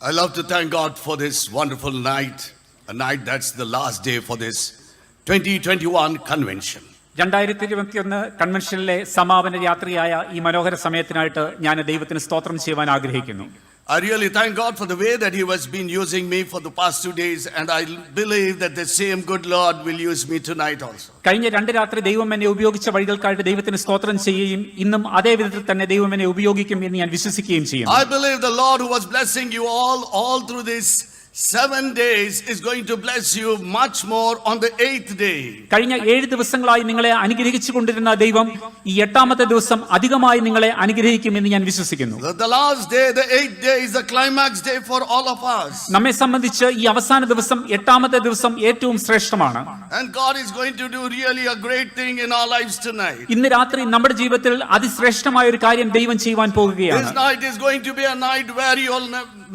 I love to thank God for this wonderful night, a night that's the last day for this 2021 convention. 2021 കൺവെൻഷനിലെ സമാപന യാത്രയായ ഈ മനോഹര സമയത്തിനായിട്ട് ഞാൻ ദൈവത്തിന് സ്തോത്രം ചെയ്യുവാൻ ആഗ്രഹിക്കുന്നു. I really thank God for the way that He has been using me for the past 2 days, and I believe that the same good Lord will use me tonight also. കഴിഞ്ഞ 2 രാത്രി ദൈവം എന്നെ ഉപയോഗിച്ച വഴികൾക്കായിട്ട് ദൈവത്തിന് സ്തോത്രം ചെയ്യുകയും ഇന്നും അതേ വിധത്തിൽ തന്നെ ദൈവം എന്നെ ഉപയോഗിക്കും എന്ന് ഞാൻ വിശ്വസിക്കുകയും ചെയ്യുന്നു. I believe the Lord who was blessing you all through this 7 days is going to bless you much more on the 8th day. കഴിഞ്ഞ 7 ദിവസങ്ങളായി നിങ്ങളെ അനുഗ്രഹിച്ചു കൊണ്ടിരുന്ന ദൈവം ഈ 8ാമത്തെ ദിവസം അധികമായി നിങ്ങളെ അനുഗ്രഹിക്കുമെന്ന് ഞാൻ വിശ്വസിക്കുന്നു. The last day, the 8th day, is the climax day for all of us. നമ്മെ സംബന്ധിച്ച് ഈ അവസാന ദിവസം 8ാമത്തെ ദിവസം ഏറ്റവും ശ്രേഷ്ഠമാണ്. And God is going to do really a great thing in our lives tonight. ഇന്ന് രാത്രി നമ്മുടെ ജീവിതത്തിൽ അതിശ്രേഷ്ഠമായ ഒരു കാര്യം ദൈവം ചെയ്യുവാൻ പോകുകയാണ്. This night is going to be a night where you will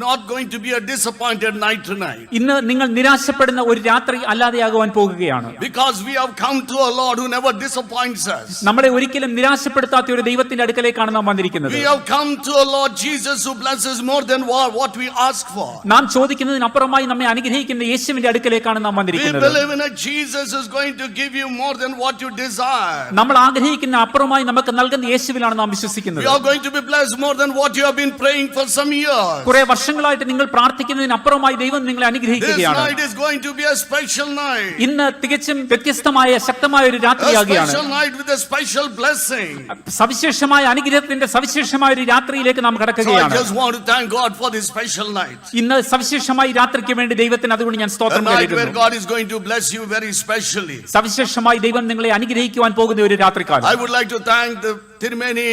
not going to be a disappointed night tonight. ഇന്ന് നിങ്ങൾ നിരാശപ്പെടുന്ന ഒരു രാത്രി അല്ലാതെയാകുവാൻ പോകുകയാണ്. Because we have come to a Lord who never disappoints us. നമ്മളെ ഒരിക്കലും നിരാശപ്പെടുത്താത്ത ഒരു ദൈവത്തിന്റെ അടുക്കലേക്കാണ് നാം വന്നിരിക്കുന്നത്. We have come to a Lord Jesus who blesses more than what we ask for. നാം ചോദിക്കുന്നതിനപ്പുറമായി നമ്മെ അനുഗ്രഹിക്കുന്ന യേശുവിന്റെ അടുക്കലേക്കാണ് നാം വന്നിരിക്കുന്നത്. We believe in a Jesus who is going to give you more than what you desire. നമ്മൾ ആഗ്രഹിക്കുന്ന അപ്പുറമായി നമുക്ക് നൽകുന്ന യേശുവിലാണ് നാം വിശ്വസിക്കുന്നത്. You are going to be blessed more than what you have been praying for some years. കുറേ വർഷങ്ങളായിട്ട് നിങ്ങൾ പ്രാർത്ഥിക്കുന്നതിനപ്പുറമായി ദൈവം നിങ്ങളെ അനുഗ്രഹിക്കുകയാണ്. This night is going to be a special night. ഇന്ന് തികച്ചും വ്യത്യസ്തമായ ശക്തമായ ഒരു രാത്രിയാകുകയാണ്. A special night with a special blessing. സവിശേഷമായ അനുഗ്രഹത്തിന്റെ സവിശേഷമായ ഒരു രാത്രിയിലേക്ക് നാം കടക്കുകയാണ്. So I just want to thank God for this special night. ഇന്ന് സവിശേഷമായ രാത്രിക്ക് വേണ്ടി ദൈവത്തിന് അതുകൊണ്ട് ഞാൻ സ്തോത്രം ചെയ്യുന്നു. Where God is going to bless you very specially. സവിശേഷമായി ദൈവം നിങ്ങളെ അനുഗ്രഹിക്കുവാൻ പോകുന്ന ഒരു രാത്രികാലം. I would like to thank the Tirumeni,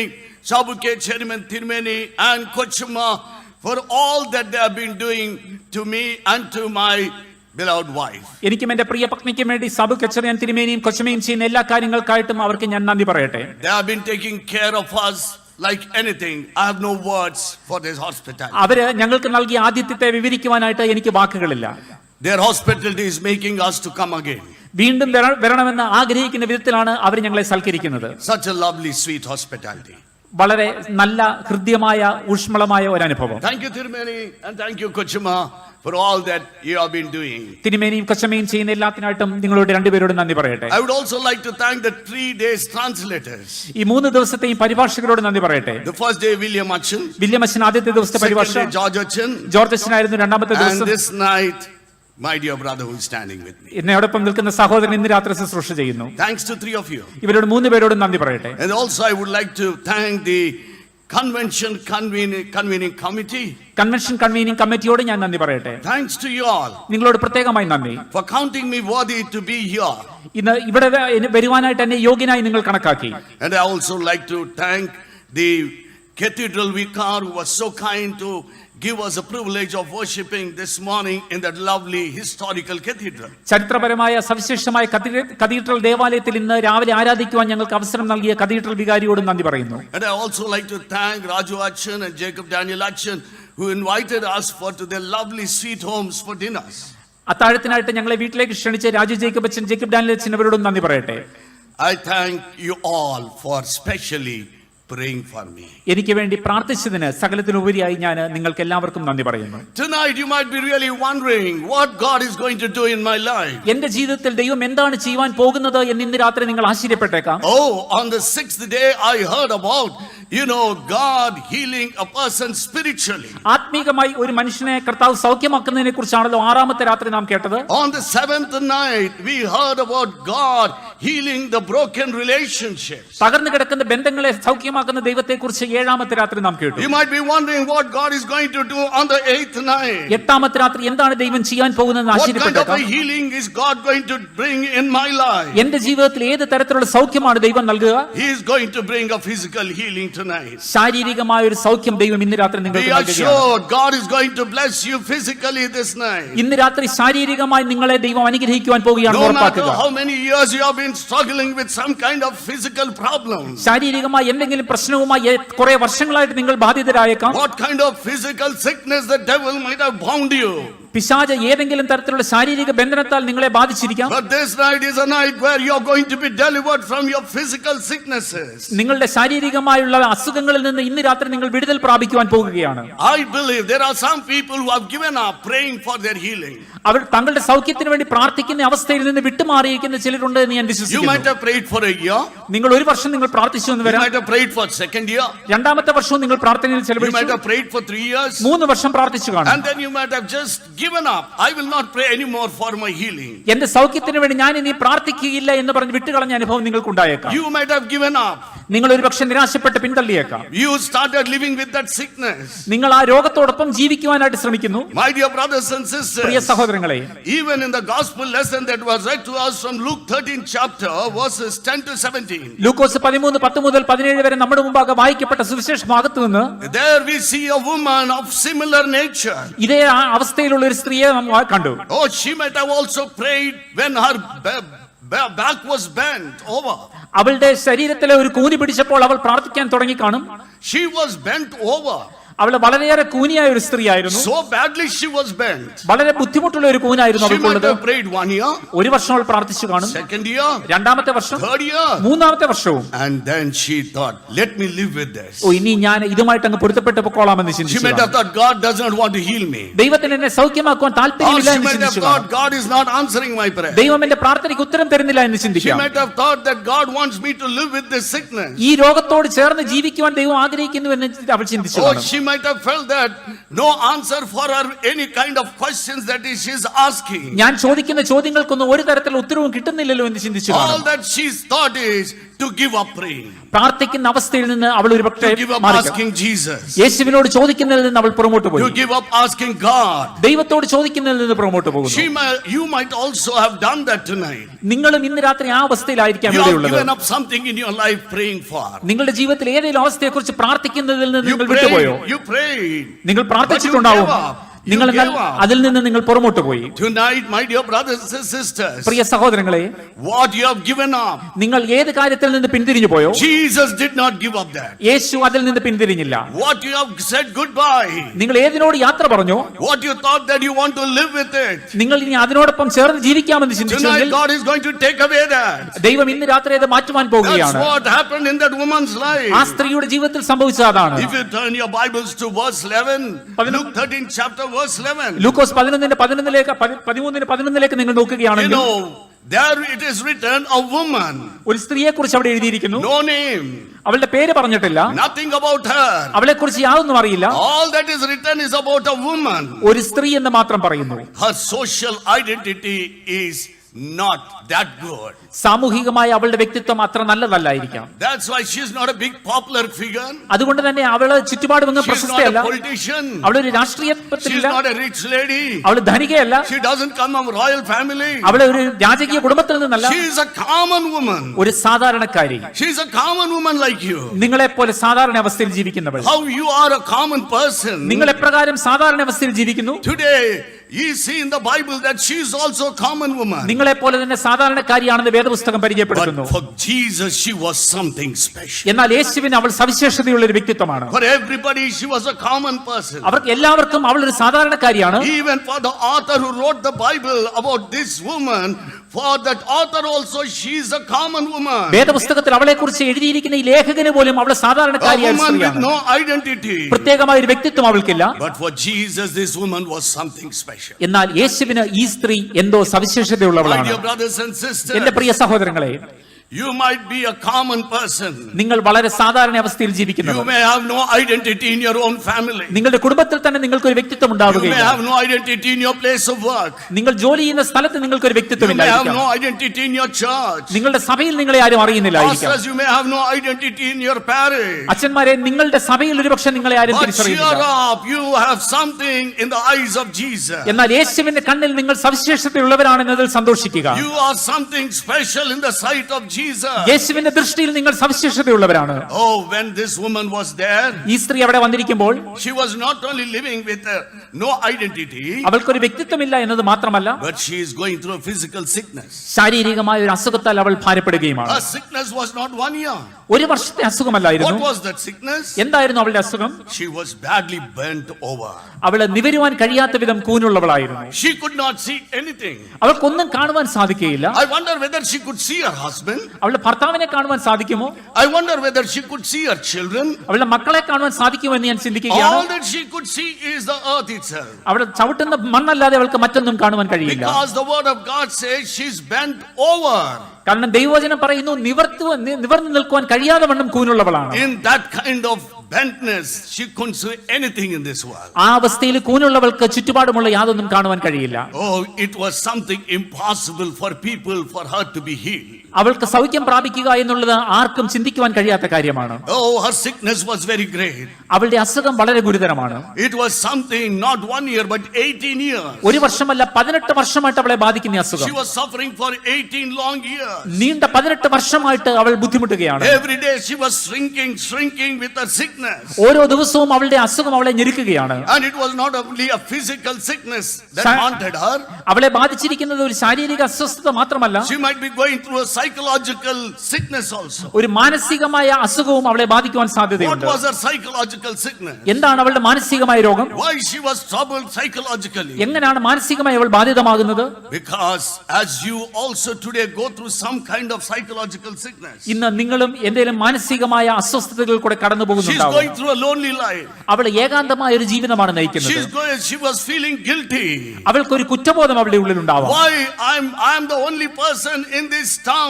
Sabuke Chairman Tirumeni and Kochuma for all that they have been doing to me and to my beloved wife. എനിക്കും എന്റെ പ്രിയ പത്നിക്കും വേണ്ടി സബു കച്ചറിയൻ തിരുമേനിയും കൊച്ചമയും ചെയ്യുന്ന എല്ലാ കാര്യങ്ങൾക്കായിട്ടും അവർക്ക് ഞാൻ നന്ദി പറയട്ടെ. They have been taking care of us like anything. I have no words for this hospitality. അവര് ഞങ്ങൾക്ക് നൽകിയ ആതിഥ്യത്തെ വിവരിക്കുവാനായിട്ട് എനിക്ക് വാക്കുകളില്ല. Their hospitality is making us to come again. വീണ്ടും വരണമെന്ന് ആഗ്രഹിക്കുന്ന വിധത്തിലാണ് അവർ ഞങ്ങളെ സൽക്കരിക്കുന്നത്. Such a lovely sweet hospitality. വളരെ നല്ല ഹൃദ്യമായ ഊഷ്മളമായ ഒരു അനുഭവം. Thank you Tirumeni and thank you Kochuma for all that you have been doing. തിരുമേനിയും കൊച്ചമയും ചെയ്യുന്ന എല്ലാത്തിനായിട്ടും നിങ്ങളോട് രണ്ടുപേരോടും നന്ദി പറയട്ടെ. I would also like to thank the 3 days translators. ഈ 3 ദിവസത്തെയും പരിഭാഷകരോട് നന്ദി പറയട്ടെ. The first day William Achan. William അച്ഛൻ ആദ്യത്തെ ദിവസത്തെ പരിഭാഷകൻ. George Achan. ജോർജ് അച്ഛനായിരുന്നു രണ്ടാമത്തെ ദിവസം. And this night my dear brother who is standing with me. എന്നോടൊപ്പം നിൽക്കുന്ന സഹോദരൻ ഇന്ന് രാത്രി ശുശ്രൂഷ ചെയ്യുന്നു. Thanks to 3 of you. ഇവരോട് 3 പേരോടും നന്ദി പറയട്ടെ. And also I would like to thank the convention convening committee. Convention convening കമ്മിറ്റിയോട് ഞാൻ നന്ദി പറയട്ടെ. Thanks to you all. നിങ്ങളോട് പ്രത്യേകമായി നന്ദി. For counting me worthy to be here. ഇന്ന് ഇവിടെ വരുവാനായിട്ട് എന്നെ യോഗ്യനായി നിങ്ങൾ കണക്കാക്കി. And I also like to thank the cathedral vicar who was so kind to give us a privilege of worshiping this morning in that lovely historical cathedral. ചരിത്രപരമായ സവിശേഷമായ cathedral ദേവാലയത്തിൽ ഇന്ന് രാവിലെ ആരാധിക്കുവാൻ ഞങ്ങൾക്ക് അവസരം നൽകിയ കത്തീഡ്രൽ വികാരിയോട് നന്ദി പറയുന്നു. And I also like to thank Raju Achan and Jacob Daniel Achan who invited us to their lovely sweet homes for dinners. അത്താഴത്തിനായിട്ട് ഞങ്ങളെ വീട്ടിലേക്ക് ക്ഷണിച്ച രാജു ജേക്കബ് അച്ഛൻ, ജേക്കബ് ഡാനിയൽ അച്ഛൻ അവരോടും നന്ദി പറയട്ടെ. I thank you all for specially praying for me. എനിക്ക് വേണ്ടി പ്രാർത്ഥിച്ചതിന് സകലത്തിനുപരിയായി ഞാൻ നിങ്ങൾക്ക് എല്ലാവർക്കും നന്ദി പറയുന്നു. Tonight you might be really wondering what God is going to do in my life. എന്റെ ജീവിതത്തിൽ ദൈവം എന്താണ് ചെയ്യുവാൻ പോകുന്നത് എന്ന് ഇന്ന് രാത്രി നിങ്ങൾ ആശ്ചര്യപ്പെട്ടേക്കാം. Oh, on the 6th day I heard about God healing a person spiritually. ആത്മീകമായി ഒരു മനുഷ്യനെ കർത്താവ് സൗഖ്യമാക്കുന്നതിനെ കുറിച്ചാണല്ലോ 6ാമത്തെ രാത്രി നാം കേട്ടത്. On the 7th night we heard about God healing the broken relationships. തകർന്നു കിടക്കുന്ന ബന്ധങ്ങളെ സൗഖ്യമാക്കുന്ന ദൈവത്തെക്കുറിച്ച് 7ാമത്തെ രാത്രി നാം കേട്ടു. You might be wondering what God is going to do on the 8th night. 8ാമത്തെ രാത്രി എന്താണ് ദൈവം ചെയ്യാൻ പോകുന്നതെന്ന് ആശ്ചര്യപ്പെട്ടേക്കാം. What kind of healing is God going to bring in my life? എന്റെ ജീവിതത്തിൽ ഏത് തരത്തിലുള്ള സൗഖ്യമാണ് ദൈവം നൽകുക? He is going to bring a physical healing tonight. ശാരീരികമായ ഒരു സൗഖ്യം ദൈവം ഇന്ന് രാത്രി നിങ്ങൾക്ക് നൽകുകയാണ്. Be assured God is going to bless you physically this night. ഇന്ന് രാത്രി ശാരീരികമായി നിങ്ങളെ ദൈവം അനുഗ്രഹിക്കുവാൻ പോകുകയാണ്. ഉറപ്പാക്കുക. No matter how many years you have been struggling with some kind of physical problem. ശാരീരികമായി എന്തെങ്കിലും പ്രശ്നവുമായി കുറെ വർഷങ്ങളായിട്ട് നിങ്ങൾ ബാധിതരായേക്കാം. What kind of physical sickness the devil might have bound you. പിശാച് ഏതെങ്കിലും തരത്തിലുള്ള ശാരീരിക ബന്ധനത്താൽ നിങ്ങളെ ബാധിച്ചിരിക്കാം. But this night is a night where you are going to be delivered from your physical sicknesses. നിങ്ങളുടെ ശാരീരികമായുള്ള അസുഖങ്ങളിൽ നിന്ന് ഇന്ന് രാത്രി നിങ്ങൾ വിടുതൽ പ്രാപിക്കുവാൻ പോകുകയാണ്. I believe there are some people who have given up praying for their healing. അവർ തങ്ങളുടെ സൗഖ്യത്തിന് വേണ്ടി പ്രാർത്ഥിക്കുന്ന അവസ്ഥയിൽ നിന്ന് വിട്ടുമാറിയിരിക്കുന്ന ചിലരുണ്ട് എന്ന് ഞാൻ You വിശ്വസിക്കുന്നു. might have prayed for a year. നിങ്ങൾ ഒരു വർഷം നിങ്ങൾ പ്രാർത്ഥിച്ചു എന്ന് You വരാം. might have prayed for second year. രണ്ടാമത്തെ വർഷവും നിങ്ങൾ പ്രാർത്ഥനയിൽ You might ചെലവഴിച്ചു. have prayed for 3 years. 3 വർഷം പ്രാർത്ഥിച്ചു കാണും. And then you might have just given up. I will not pray anymore for my healing. എന്റെ സൗഖ്യത്തിന് വേണ്ടി ഞാൻ ഇനി പ്രാർത്ഥിക്കുകയില്ല എന്ന് പറഞ്ഞ് വിട്ടുകളഞ്ഞ അനുഭവം നിങ്ങൾക്കുണ്ടായേക്കാം. You might have given up. നിങ്ങൾ ഒരു പക്ഷെ നിരാശപ്പെട്ട് പിന്തള്ളിയേക്കാം. You started living with that sickness. നിങ്ങൾ ആ രോഗത്തോടൊപ്പം ജീവിക്കുവാനായിട്ട് ശ്രമിക്കുന്നു. My dear brothers and Priya sisters, സഹോദരങ്ങളെ, even in the gospel lesson that was read to us from Luke 13 chapter verses 10 to 17, ലൂക്കോസ് 13:10 മുതൽ 17 വരെ നമ്മുടെ മുമ്പാകെ വായിക്കപ്പെട്ട സുവിശേഷ ഭാഗത്ത് നിന്ന് there we see a woman of similar nature. ഇതേ ആ അവസ്ഥയിലുള്ള ഒരു സ്ത്രീയെ നാം കണ്ടു. Oh, she might have also prayed when her back was bent over. അവളുടെ ശരീരത്തിലെ ഒരു കൂനി പിടിച്ചപ്പോൾ അവൾ പ്രാർത്ഥിക്കാൻ തുടങ്ങി കാണും. She was bent over. അവൾ വളരെയേറെ കൂനിയായ ഒരു സ്ത്രീയായിരുന്നു. So badly she was bent. വളരെ ബുദ്ധിമുട്ടുള്ള ഒരു കൂനായിരുന്നു She might അവൾക്കുള്ളത്. have prayed 1 year, ഒരു വർഷം അവൾ പ്രാർത്ഥിച്ചു കാണും. second year, രണ്ടാമത്തെ വർഷം, third year. മൂന്നാമത്തെ വർഷവും. And then she thought, let me live with this. ഓ, ഇനി ഞാൻ ഇതുമായിട്ട് അങ്ങ് പൊരുത്തപ്പെട്ട് പൊക്കോളാമെന്ന് She ചിന്തിച്ചു might have കാണും. thought God does not want to heal me. ദൈവത്തിന് എന്നെ സൗഖ്യമാക്കുവാൻ Or താല്പര്യമില്ല she എന്ന് might have ചിന്തിച്ചു thought കാണും. God is not answering my prayer. ദൈവം എന്റെ പ്രാർത്ഥനയ്ക്ക് ഉത്തരം തരുന്നില്ല എന്ന് She ചിന്തിക്കാം. might have thought that God wants me to live with this sickness. ഈ രോഗത്തോട് ചേർന്ന് ജീവിക്കുവാൻ ദൈവം ആഗ്രഹിക്കുന്നു എന്ന് അവൾ ചിന്തിച്ചു Oh, കാണും. she might have felt that no answer for her any kind of questions that she's asking. ഞാൻ ചോദിക്കുന്ന ചോദ്യങ്ങൾക്കൊന്നും ഒരു തരത്തിലുള്ള ഉത്തരവും കിട്ടുന്നില്ലല്ലോ എന്ന് ചിന്തിച്ചു All കാണും. that she's thought is to give up praying, പ്രാർത്ഥിക്കുന്ന അവസ്ഥയിൽ നിന്ന് അവൾ ഒരു പക്ഷേ to give up മാറിക്കാം. asking Jesus, യേശുവിനോട് ചോദിക്കുന്നതിൽ നിന്ന് അവൾ പുറമോട്ട് പോയി. to give up asking God. ദൈവത്തോട് ചോദിക്കുന്നതിൽ നിന്ന് പുറമോട്ട് പോകുന്നു. You might also have done that tonight. നിങ്ങളും ഇന്ന് രാത്രി ആ അവസ്ഥയിലായിരിക്കാം You have ഇവിടെയുള്ളത്. given up something in your life praying for. നിങ്ങളുടെ ജീവിതത്തിൽ ഏതെങ്കിലും അവസ്ഥയെക്കുറിച്ച് പ്രാർത്ഥിക്കുന്നതിൽ നിന്ന് You നിങ്ങൾ വിട്ടുപോയോ? prayed, you prayed. നിങ്ങൾ പ്രാർത്ഥിച്ചിട്ടുണ്ടാവും. But you gave up. നിങ്ങൾ എന്നാൽ You gave up. അതിൽ നിന്ന് നിങ്ങൾ പുറമോട്ട് പോയി. Tonight, my dear brothers and sisters, പ്രിയ സഹോദരങ്ങളെ, what you have given up, നിങ്ങൾ ഏത് കാര്യത്തിൽ നിന്ന് പിന്തിരിഞ്ഞു പോയോ? Jesus did not give up that. യേശു അതിൽ നിന്ന് പിന്തിരിഞ്ഞില്ല. What you have said goodbye, നിങ്ങൾ ഏതിനോട് യാത്ര പറഞ്ഞോ? what you thought that you want to live with it, നിങ്ങൾ ഇനി അതിനോടൊപ്പം ചേർന്ന് ജീവിക്കാമെന്ന് tonight ചിന്തിച്ചെങ്കിൽ God is going to take away that. ദൈവം ഇന്ന് രാത്രി അത് മാറ്റുവാൻ That's പോകുകയാണ്. what happened in that woman's life. ആ സ്ത്രീയുടെ ജീവിതത്തിൽ സംഭവിച്ചത് അതാണ്. If you turn your Bibles to verse 11, Luke 13 chapter verse 11, ലൂക്കോസ് 11:11 നിങ്ങൾ you നോക്കുകയാണെങ്കിൽ know, there it is written a woman, ഒരു സ്ത്രീയെ കുറിച്ച് അവിടെ എഴുതിയിരിക്കുന്നു. no name, അവളുടെ പേര് പറഞ്ഞിട്ടില്ല. nothing about her. അവളെ കുറിച്ച് യാതൊന്നും അറിയില്ല. All that is written is about a woman. ഒരു സ്ത്രീ എന്ന് മാത്രം പറയുന്നു. Her social identity is not that good. സാമൂഹികമായ അവളുടെ വ്യക്തിത്വം അത്ര നല്ലതല്ലായിരിക്കാം. That's why she's not a big popular figure. അതുകൊണ്ട് തന്നെ അവള് ചുറ്റുപാടുമെന്ന് She's not പ്രശസ്തയല്ല. a politician. അവളൊരു She's രാഷ്ട്രീയത്തിലില്ല. not a rich lady. അവള് ധനികയല്ല. She doesn't come from royal family. അവള് ഒരു രാജകീയ കുടുംബത്തിൽ നിന്നല്ല. She is a common woman. ഒരു സാധാരണക്കാരി. She's a common woman like you. നിങ്ങളെ പോലെ സാധാരണ അവസ്ഥയിൽ ജീവിക്കുന്നവൾ. How you are a common person. നിങ്ങൾ എപ്രകാരം സാധാരണ അവസ്ഥയിൽ ജീവിക്കുന്നു? Today, you see in the Bible that she is also a common woman. നിങ്ങളെ പോലെ തന്നെ സാധാരണക്കാരിയാണെന്ന് വേദപുസ്തകം പരിചയപ്പെടുത്തുന്നു. But for Jesus, she was something special. എന്നാൽ യേശുവിന് അവൾ സവിശേഷതയുള്ള ഒരു വ്യക്തിത്വമാണ്. For everybody, she was a common person. അവർക്ക് എല്ലാവർക്കും അവൾ ഒരു സാധാരണക്കാരിയാണ്. Even for the author who wrote the Bible about this woman, for that author also, she is a common woman. വേദപുസ്തകത്തിൽ അവളെ കുറിച്ച് എഴുതിയിരിക്കുന്ന ഈ ലേഖകന് പോലും അവൾ A സാധാരണക്കാരിയായ woman with സ്ത്രീയാണ്. no identity. പ്രത്യേകമായ ഒരു വ്യക്തിത്വം അവൾക്കില്ല. But for Jesus, this woman was something special. എന്നാൽ യേശുവിന് ഈ സ്ത്രീ എന്തോ My സവിശേഷതയുള്ളവളാണ്. dear brothers and എന്റെ sisters, പ്രിയ സഹോദരങ്ങളെ, you might be a common person. നിങ്ങൾ വളരെ സാധാരണ അവസ്ഥയിൽ You ജീവിക്കുന്നവർ. may have no identity in your own family. നിങ്ങളുടെ കുടുംബത്തിൽ തന്നെ നിങ്ങൾക്ക് ഒരു വ്യക്തിത്വം You may ഉണ്ടാവുകയില്ല. have no identity in your place of work. നിങ്ങൾ ജോലി ചെയ്യുന്ന സ്ഥലത്ത് നിങ്ങൾക്ക് ഒരു You വ്യക്തിത്വം may have ഇല്ലായിരിക്കാം. no identity in your church. നിങ്ങളുടെ സഭയിൽ നിങ്ങളെ ആരും അറിയുന്നില്ലായിരിക്കാം. Pastors, you may have no identity in your parish. അച്ഛന്മാരെ, നിങ്ങളുടെ സഭയിൽ ഒരുപക്ഷെ നിങ്ങളെ ആരും But cheer തിരിച്ചറിയുന്നില്ല. up, you have something in the eyes of Jesus. എന്നാൽ യേശുവിന്റെ കണ്ണിൽ നിങ്ങൾ സവിശേഷതയുള്ളവരാണെന്നതിൽ സന്തോഷിക്കുക. You are something special in the sight of Jesus. യേശുവിന്റെ ദൃഷ്ടിയിൽ നിങ്ങൾ സവിശേഷതയുള്ളവരാണ്. Oh, when this woman was there, ഈ സ്ത്രീ അവിടെ വന്നിരിക്കുമ്പോൾ she was not only living with no identity, അവൾക്കൊരു വ്യക്തിത്വമില്ല എന്നത് മാത്രമല്ല, but she is going through a physical sickness. ശാരീരികമായ ഒരു അസുഖത്താൽ അവൾ ഭാരപ്പെടുകയുമാണ്. Her sickness was not 1 year. ഒരു വർഷത്തെ അസുഖമല്ലായിരുന്നു. What was that sickness? എന്തായിരുന്നു അവളുടെ അസുഖം? She was badly bent over. അവള് നിവരുവാൻ കഴിയാത്ത വിധം കൂനുള്ളവളായിരുന്നു. She could not see anything. അവൾക്കൊന്നും കാണുവാൻ സാധിക്കുകയില്ല. I wonder whether she could see her husband. അവളുടെ ഭർത്താവിനെ കാണുവാൻ സാധിക്കുമോ? I wonder whether she could see her children. അവളുടെ മക്കളെ കാണുവാൻ സാധിക്കുമോ എന്ന് ഞാൻ ചിന്തിക്കുകയാണ്. All that she could see is the earth itself. അവിടെ ചവിട്ടുന്ന മണ്ണല്ലാതെ അവൾക്ക് മറ്റൊന്നും കാണുവാൻ കഴിയില്ല. Because the word of God says she's bent over. കാരണം ദൈവവചനം പറയുന്നു നിവർന്നു നിൽക്കുവാൻ കഴിയാതെ വണ്ണം കൂനുള്ളവളാണ്. In that kind of bentness, she couldn't see anything in this world. ആ അവസ്ഥയിൽ കൂനുള്ളവൾക്ക് ചുറ്റുപാടുമുള്ള യാതൊന്നും കാണുവാൻ കഴിയില്ല. Oh, it was something impossible for people for her to be healed. അവൾക്ക് സൗഖ്യം പ്രാപിക്കുക എന്നുള്ളത് ആർക്കും ചിന്തിക്കുവാൻ കഴിയാത്ത കാര്യമാണ്. Oh, her sickness was very great. അവളുടെ അസുഖം വളരെ ഗുരുതരമാണ്. It was something not 1 year but 18 years. ഒരു വർഷമല്ല 18 വർഷമായിട്ട് അവളെ ബാധിക്കുന്ന അസുഖം. She was suffering for 18 long years. നീണ്ട 18 വർഷമായിട്ട് അവൾ ബുദ്ധിമുട്ടുകയാണ്. Every day she was shrinking with her sickness. ഓരോ ദിവസവും അവളുടെ അസുഖം അവളെ ഞെരുക്കുകയാണ്. And it was not only a physical sickness that haunted her. അവളെ ബാധിച്ചിരിക്കുന്നത് ഒരു ശാരീരിക അസ്വസ്ഥത മാത്രമല്ല, She might be going through a psychological sickness also. ഒരു മാനസികമായ അസുഖവും അവളെ ബാധിക്കുവാൻ What സാധ്യതയുണ്ട്. was her psychological sickness? എന്താണ് അവളുടെ മാനസികമായ രോഗം? Why she was troubled psychologically? എങ്ങനെയാണ് മാനസികമായി അവൾ ബാധിതമാകുന്നത്? Because as you also today go through some kind of psychological sickness, ഇന്ന് നിങ്ങളും എന്തെങ്കിലും മാനസികമായ അസ്വസ്ഥതകൾ കൂടെ കടന്നു she's പോകുന്നുണ്ടാവും. going through a lonely life. അവൾ ഏകാന്തമായ ഒരു ജീവിതമാണ് നയിക്കുന്നത്. She was feeling guilty. അവൾക്കൊരു കുറ്റബോധം അവളുടെ ഉള്ളിൽ ഉണ്ടാവാം. Why I'm the only person in this town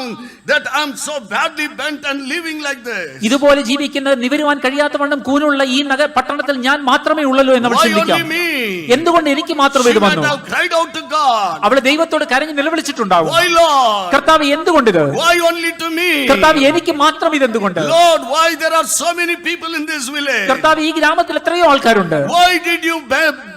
that I'm so badly bent and living like this? ഇതുപോലെ ജീവിക്കുന്ന നിവരുവാൻ കഴിയാത്തവണ്ണം കൂനുള്ള ഈ പട്ടണത്തിൽ ഞാൻ മാത്രമേ ഉള്ളല്ലോ എന്ന് അവൾ Why ചിന്തിക്കാം. only me? എന്തുകൊണ്ട് എനിക്ക് മാത്രം She ഇത് might വന്നു? have cried out to God. അവള് ദൈവത്തോട് കരഞ്ഞു നിലവിളിച്ചിട്ടുണ്ടാവും. Why Lord? കർത്താവ് എന്തുകൊണ്ടിത്? Why only to me? കർത്താവ് എനിക്ക് മാത്രം ഇതെന്തുകൊണ്ട്? Lord, why there are so many people in this village? കർത്താവ് ഈ ഗ്രാമത്തിൽ എത്രയോ ആൾക്കാരുണ്ട്. Why did you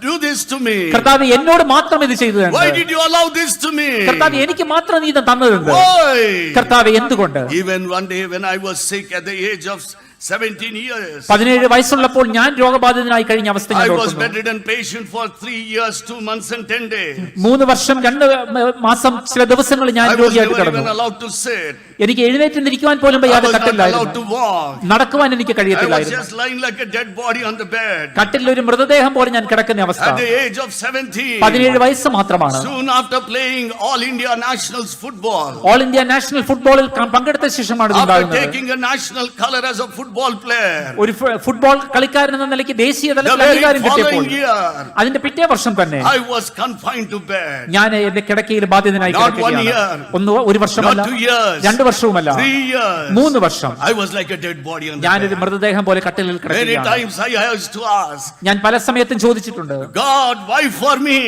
do this to me? കർത്താവ് എന്നോട് മാത്രം ഇത് ചെയ്തത്? Why did you allow this to me? കർത്താവ് എനിക്ക് മാത്രം നീ ഇത് തന്നത്? Why? കർത്താവ് എന്തുകൊണ്ട്? Even one day when I was sick at the age of 17 years, 17 വയസ്സുള്ളപ്പോൾ ഞാൻ രോഗബാധിതനായി കഴിഞ്ഞ അവസ്ഥ ഞാൻ I was ഓർക്കുന്നു. bedridden patient for 3 years, 2 months and 10 days. 3 വർഷം 2 മാസം ചില ദിവസങ്ങൾ ഞാൻ I was രോഗിയായിട്ട് never even കിടന്നു. allowed to sit. എനിക്ക് എഴുന്നേറ്റ് നിൽക്കുവാൻ പോലും I വയ്യാതെ was not allowed കട്ടിലായിരുന്നു. to walk. നടക്കുവാൻ എനിക്ക് I was കഴിയത്തില്ലായിരുന്നു. just lying like a dead body on the bed. കട്ടിൽ ഒരു മൃതദേഹം പോലെ ഞാൻ കിടക്കുന്ന അവസ്ഥ. At the age of 17, 17 വയസ്സ് മാത്രമാണ്. soon after playing All India Nationals football, all India national ഫുട്ബോളിൽ പങ്കെടുത്ത ശേഷമാണ് ഇത് after ഉണ്ടാകുന്നത്. taking a national color as a football player, ഒരു ഫുട്ബോൾ കളിക്കാരൻ എന്ന നിലയ്ക്ക് ദേശീയ the തലത്തിൽ very അംഗീകാരം കിട്ടിയപ്പോൾ following year, അതിന്റെ പിറ്റേ വർഷം തന്നെ I was confined to bed. ഞാൻ എന്റെ കിടക്കയിൽ ബാധിതനായി Not 1 കിടക്കുകയാണ്. year, ഒരു വർഷമല്ല, not 2 years, 2 വർഷവുമല്ല, 3 years. 3 വർഷം I was like a dead body on the ഞാനൊരു bed. മൃതദേഹം പോലെ കട്ടിലിൽ Many കിടക്കുകയാണ്. times I used to ask, ഞാൻ പല സമയത്തും ചോദിച്ചിട്ടുണ്ട്, God, why for me?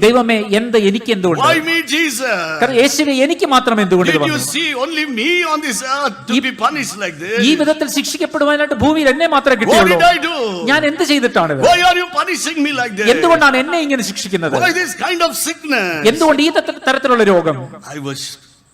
ദൈവമേ എനിക്ക് എന്തുകൊണ്ട്? Why me, Jesus? യേശുവേ എനിക്ക് മാത്രം എന്തുകൊണ്ട് ഇത് Did you വന്നു? see only me on this earth to be punished like this? ഈ വിധത്തിൽ ശിക്ഷിക്കപ്പെടുവാനായിട്ട് ഭൂമിയിൽ എന്നെ മാത്രമേ What കിട്ടിയുള്ളൂ. did I do? ഞാൻ എന്ത് ചെയ്തിട്ടാണിത്? Why are you punishing me like this? എന്തുകൊണ്ടാണ് എന്നെ ഇങ്ങനെ ശിക്ഷിക്കുന്നത്? Why this kind of sickness? എന്തുകൊണ്ട് ഈ തരത്തിലുള്ള രോഗം? I was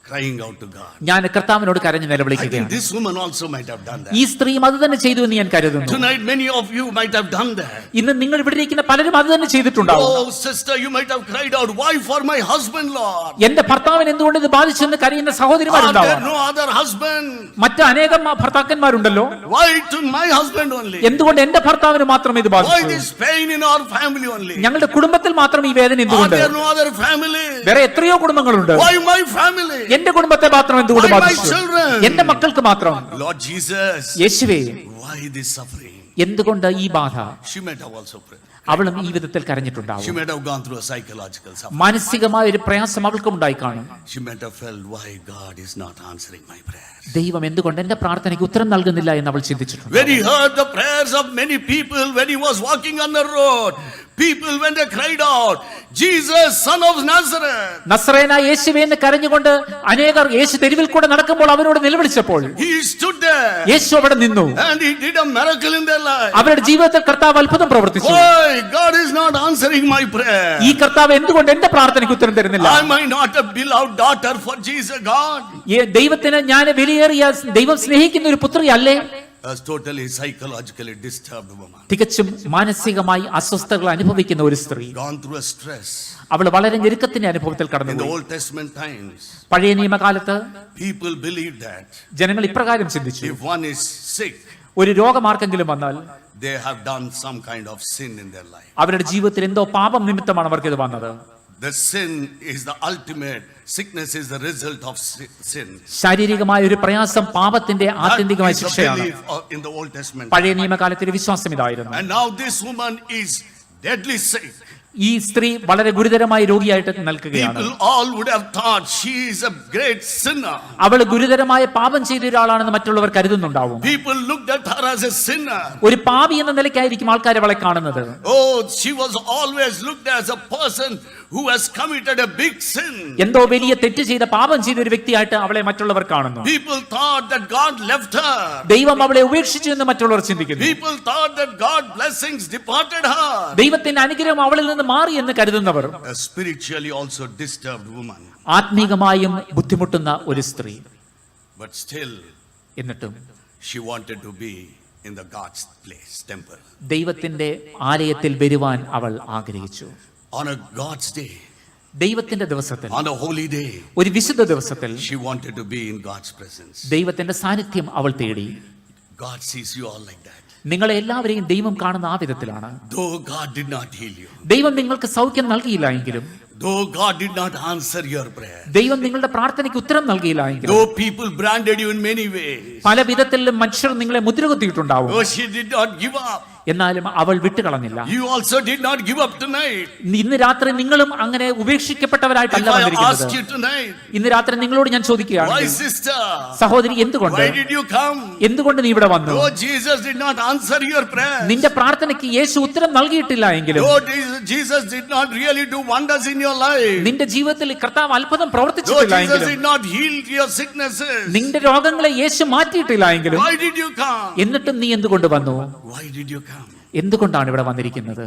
crying out to God. ഞാൻ കർത്താവിനോട് കരഞ്ഞു I think നിലവിളിക്കുകയാണ്. this woman also might have done that. ഈ സ്ത്രീയും അത് തന്നെ ചെയ്തു എന്ന് ഞാൻ കരുതുന്നു. Tonight many of you might have done that. ഇന്ന് നിങ്ങൾ ഇവിടെ ഇരിക്കുന്ന പലരും അത് തന്നെ ചെയ്തിട്ടുണ്ടാവും. Oh sister, you might have cried out, why for my husband, Lord? എന്റെ ഭർത്താവിന് എന്തുകൊണ്ട് ഇത് ബാധിച്ചെന്ന് കരയുന്ന Are സഹോദരിമാരുണ്ടാവും. there no other husband? മറ്റ് അനേകം ഭർത്താക്കന്മാരുണ്ടല്ലോ. Why to my husband only? എന്തുകൊണ്ട് എന്റെ ഭർത്താവിന് മാത്രം ഇത് Why ബാധിച്ചു? this pain in our family only? ഞങ്ങളുടെ കുടുംബത്തിൽ മാത്രം ഈ വേദന Are എന്തുകൊണ്ട്? there no other family? വേറെ എത്രയോ കുടുംബങ്ങളുണ്ട്. Why my family? എന്റെ കുടുംബത്തെ മാത്രം എന്തുകൊണ്ട് Why my ബാധിച്ചു? children? എന്റെ മക്കൾക്ക് മാത്രം. Lord Jesus, യേശുവേ, why this suffering? എന്തുകൊണ്ട് ഈ ബാധ? She might have also prayed. അവളും ഈ വിധത്തിൽ She കരഞ്ഞിട്ടുണ്ടാവും. might have gone through a psychological suffering. മാനസികമായ ഒരു പ്രയാസം അവൾക്കും ഉണ്ടായി കാണും. She might have felt, why God is not answering my prayers. ദൈവം എന്തുകൊണ്ട് എന്റെ പ്രാർത്ഥനയ്ക്ക് ഉത്തരം നൽകുന്നില്ല എന്ന് അവൾ ചിന്തിച്ചിട്ടുണ്ട്. When he heard the prayers of many people when he was walking on the road, people when they cried out, Jesus, son of Nazareth. നസറേനായ യേശുവേ എന്ന് കരഞ്ഞുകൊണ്ട് അനേകർ യേശു തെരുവിൽ കൂടെ നടക്കുമ്പോൾ അവരോട് നിലവിളിച്ചപ്പോൾ He stood there യേശു അവിടെ നിന്നു. and he did a miracle in their life. അവരുടെ ജീവിതത്തിൽ കർത്താവ് അത്ഭുതം പ്രവർത്തിച്ചു. Why God is not answering my prayer? ഈ കർത്താവ് എന്തുകൊണ്ട് എന്റെ പ്രാർത്ഥനയ്ക്ക് ഉത്തരം തരുന്നില്ല? Am I not a beloved daughter for Jesus God? ദൈവത്തിന് ഞാൻ വിലയേറിയ ദൈവം സ്നേഹിക്കുന്ന ഒരു പുത്രിയല്ലേ? a totally psychologically disturbed woman. തികച്ചും മാനസികമായി അസ്വസ്ഥതകൾ അനുഭവിക്കുന്ന ഒരു സ്ത്രീ, Gone through a stress. അവൾ വളരെ ഞെരുക്കത്തിന്റെ അനുഭവത്തിൽ In the കടന്നു. Old Testament times, പഴയ നിയമകാലത്ത് people believed that ജനങ്ങൾ ഇപ്രകാരം ചിന്തിച്ചു, if one is sick, ഒരു രോഗമാർക്കെങ്കിലും വന്നാൽ they have done some kind of sin in their life. അവരുടെ ജീവിതത്തിൽ എന്തോ പാപം നിമിത്തമാണ് അവർക്ക് ഇത് വന്നത്. The sin is the ultimate, sickness is the result of sin. ശാരീരികമായ ഒരു പ്രയാസം പാപത്തിന്റെ ആത്യന്തികമായ That is the ശിക്ഷയാണ്. belief in the Old Testament. പഴയ നിയമകാലത്തെ ഒരു വിശ്വാസം ഇതായിരുന്നു. And now this woman is deadly sick. ഈ സ്ത്രീ വളരെ ഗുരുതരമായ രോഗിയായിട്ട് നിൽക്കുകയാണ്. People all would have thought she is a great sinner. അവൾ ഗുരുതരമായ പാപം ചെയ്ത ഒരാളാണെന്ന് മറ്റുള്ളവർ കരുതുന്നുണ്ടാവും. People looked at her as a sinner. ഒരു പാപി എന്ന നിലയ്ക്കായിരിക്കും ആൾക്കാർ അവളെ കാണുന്നത്. Oh, she was always looked as a person who has committed a big sin. എന്തോ വലിയ തെറ്റ് ചെയ്ത പാപം ചെയ്ത ഒരു വ്യക്തിയായിട്ട് അവളെ മറ്റുള്ളവർ കാണുന്നു. People thought that God left her. ദൈവം അവളെ ഉപേക്ഷിച്ചു എന്ന് മറ്റുള്ളവർ ചിന്തിക്കുന്നു. People thought that God's blessings departed her. ദൈവത്തിന്റെ അനുഗ്രഹം അവളിൽ നിന്ന് മാറി എന്ന് കരുതുന്നവർ. A spiritually also disturbed woman. ആത്മീകമായും ബുദ്ധിമുട്ടുന്ന ഒരു സ്ത്രീ. But still, എന്നിട്ടും she wanted to be in the God's place, temple. ദൈവത്തിന്റെ ആലയത്തിൽ വരുവാൻ അവൾ ആഗ്രഹിച്ചു. On a God's day, ദൈവത്തിന്റെ ദിവസത്തിൽ, on a holy day, ഒരു വിശുദ്ധ ദിവസത്തിൽ she wanted to be in God's presence. ദൈവത്തിന്റെ സാന്നിധ്യം അവൾ തേടി. God sees you all like that. നിങ്ങളെ എല്ലാവരെയും ദൈവം കാണുന്ന ആ വിധത്തിലാണ്. Though God did not heal you, ദൈവം നിങ്ങൾക്ക് സൗഖ്യം നൽകിയില്ല എങ്കിലും, though God did not answer your prayer, ദൈവം നിങ്ങളുടെ പ്രാർത്ഥനയ്ക്ക് ഉത്തരം നൽകിയില്ല എങ്കിലും, though people branded you in many ways, പല വിധത്തിലും മനുഷ്യർ നിങ്ങളെ മുദ്രകുത്തിയിട്ടുണ്ടാവും, though she did not give up, എന്നാലും അവൾ വിട്ടുകളഞ്ഞില്ല. you also did not give up tonight. ഇന്ന് രാത്രി നിങ്ങളും അങ്ങനെ ഉപേക്ഷിക്കപ്പെട്ടവരായിട്ടല്ല If I വന്നിരിക്കുന്നത്. ask you tonight, ഇന്ന് രാത്രി നിങ്ങളോട് ഞാൻ why ചോദിക്കുകയാണ്, sister, സഹോദരി, എന്തുകൊണ്ട് why did you come? എന്തുകൊണ്ട് നീ ഇവിടെ വന്നു? Though Jesus did not answer your prayer, നിന്റെ പ്രാർത്ഥനയ്ക്ക് യേശു ഉത്തരം നൽകിയിട്ടില്ല എങ്കിലും, though Jesus did not really do wonders in your life, നിന്റെ ജീവിതത്തിൽ കർത്താവ് അത്ഭുതം though പ്രവർത്തിച്ചിട്ടില്ല Jesus എങ്കിലും, did not heal your sicknesses, നിന്റെ രോഗങ്ങളെ യേശു മാറ്റിയിട്ടില്ല എങ്കിലും, why did you come? എന്നിട്ടും നീ എന്തുകൊണ്ട് വന്നു? Why did you come? എന്തുകൊണ്ടാണ് ഇവിടെ വന്നിരിക്കുന്നത്?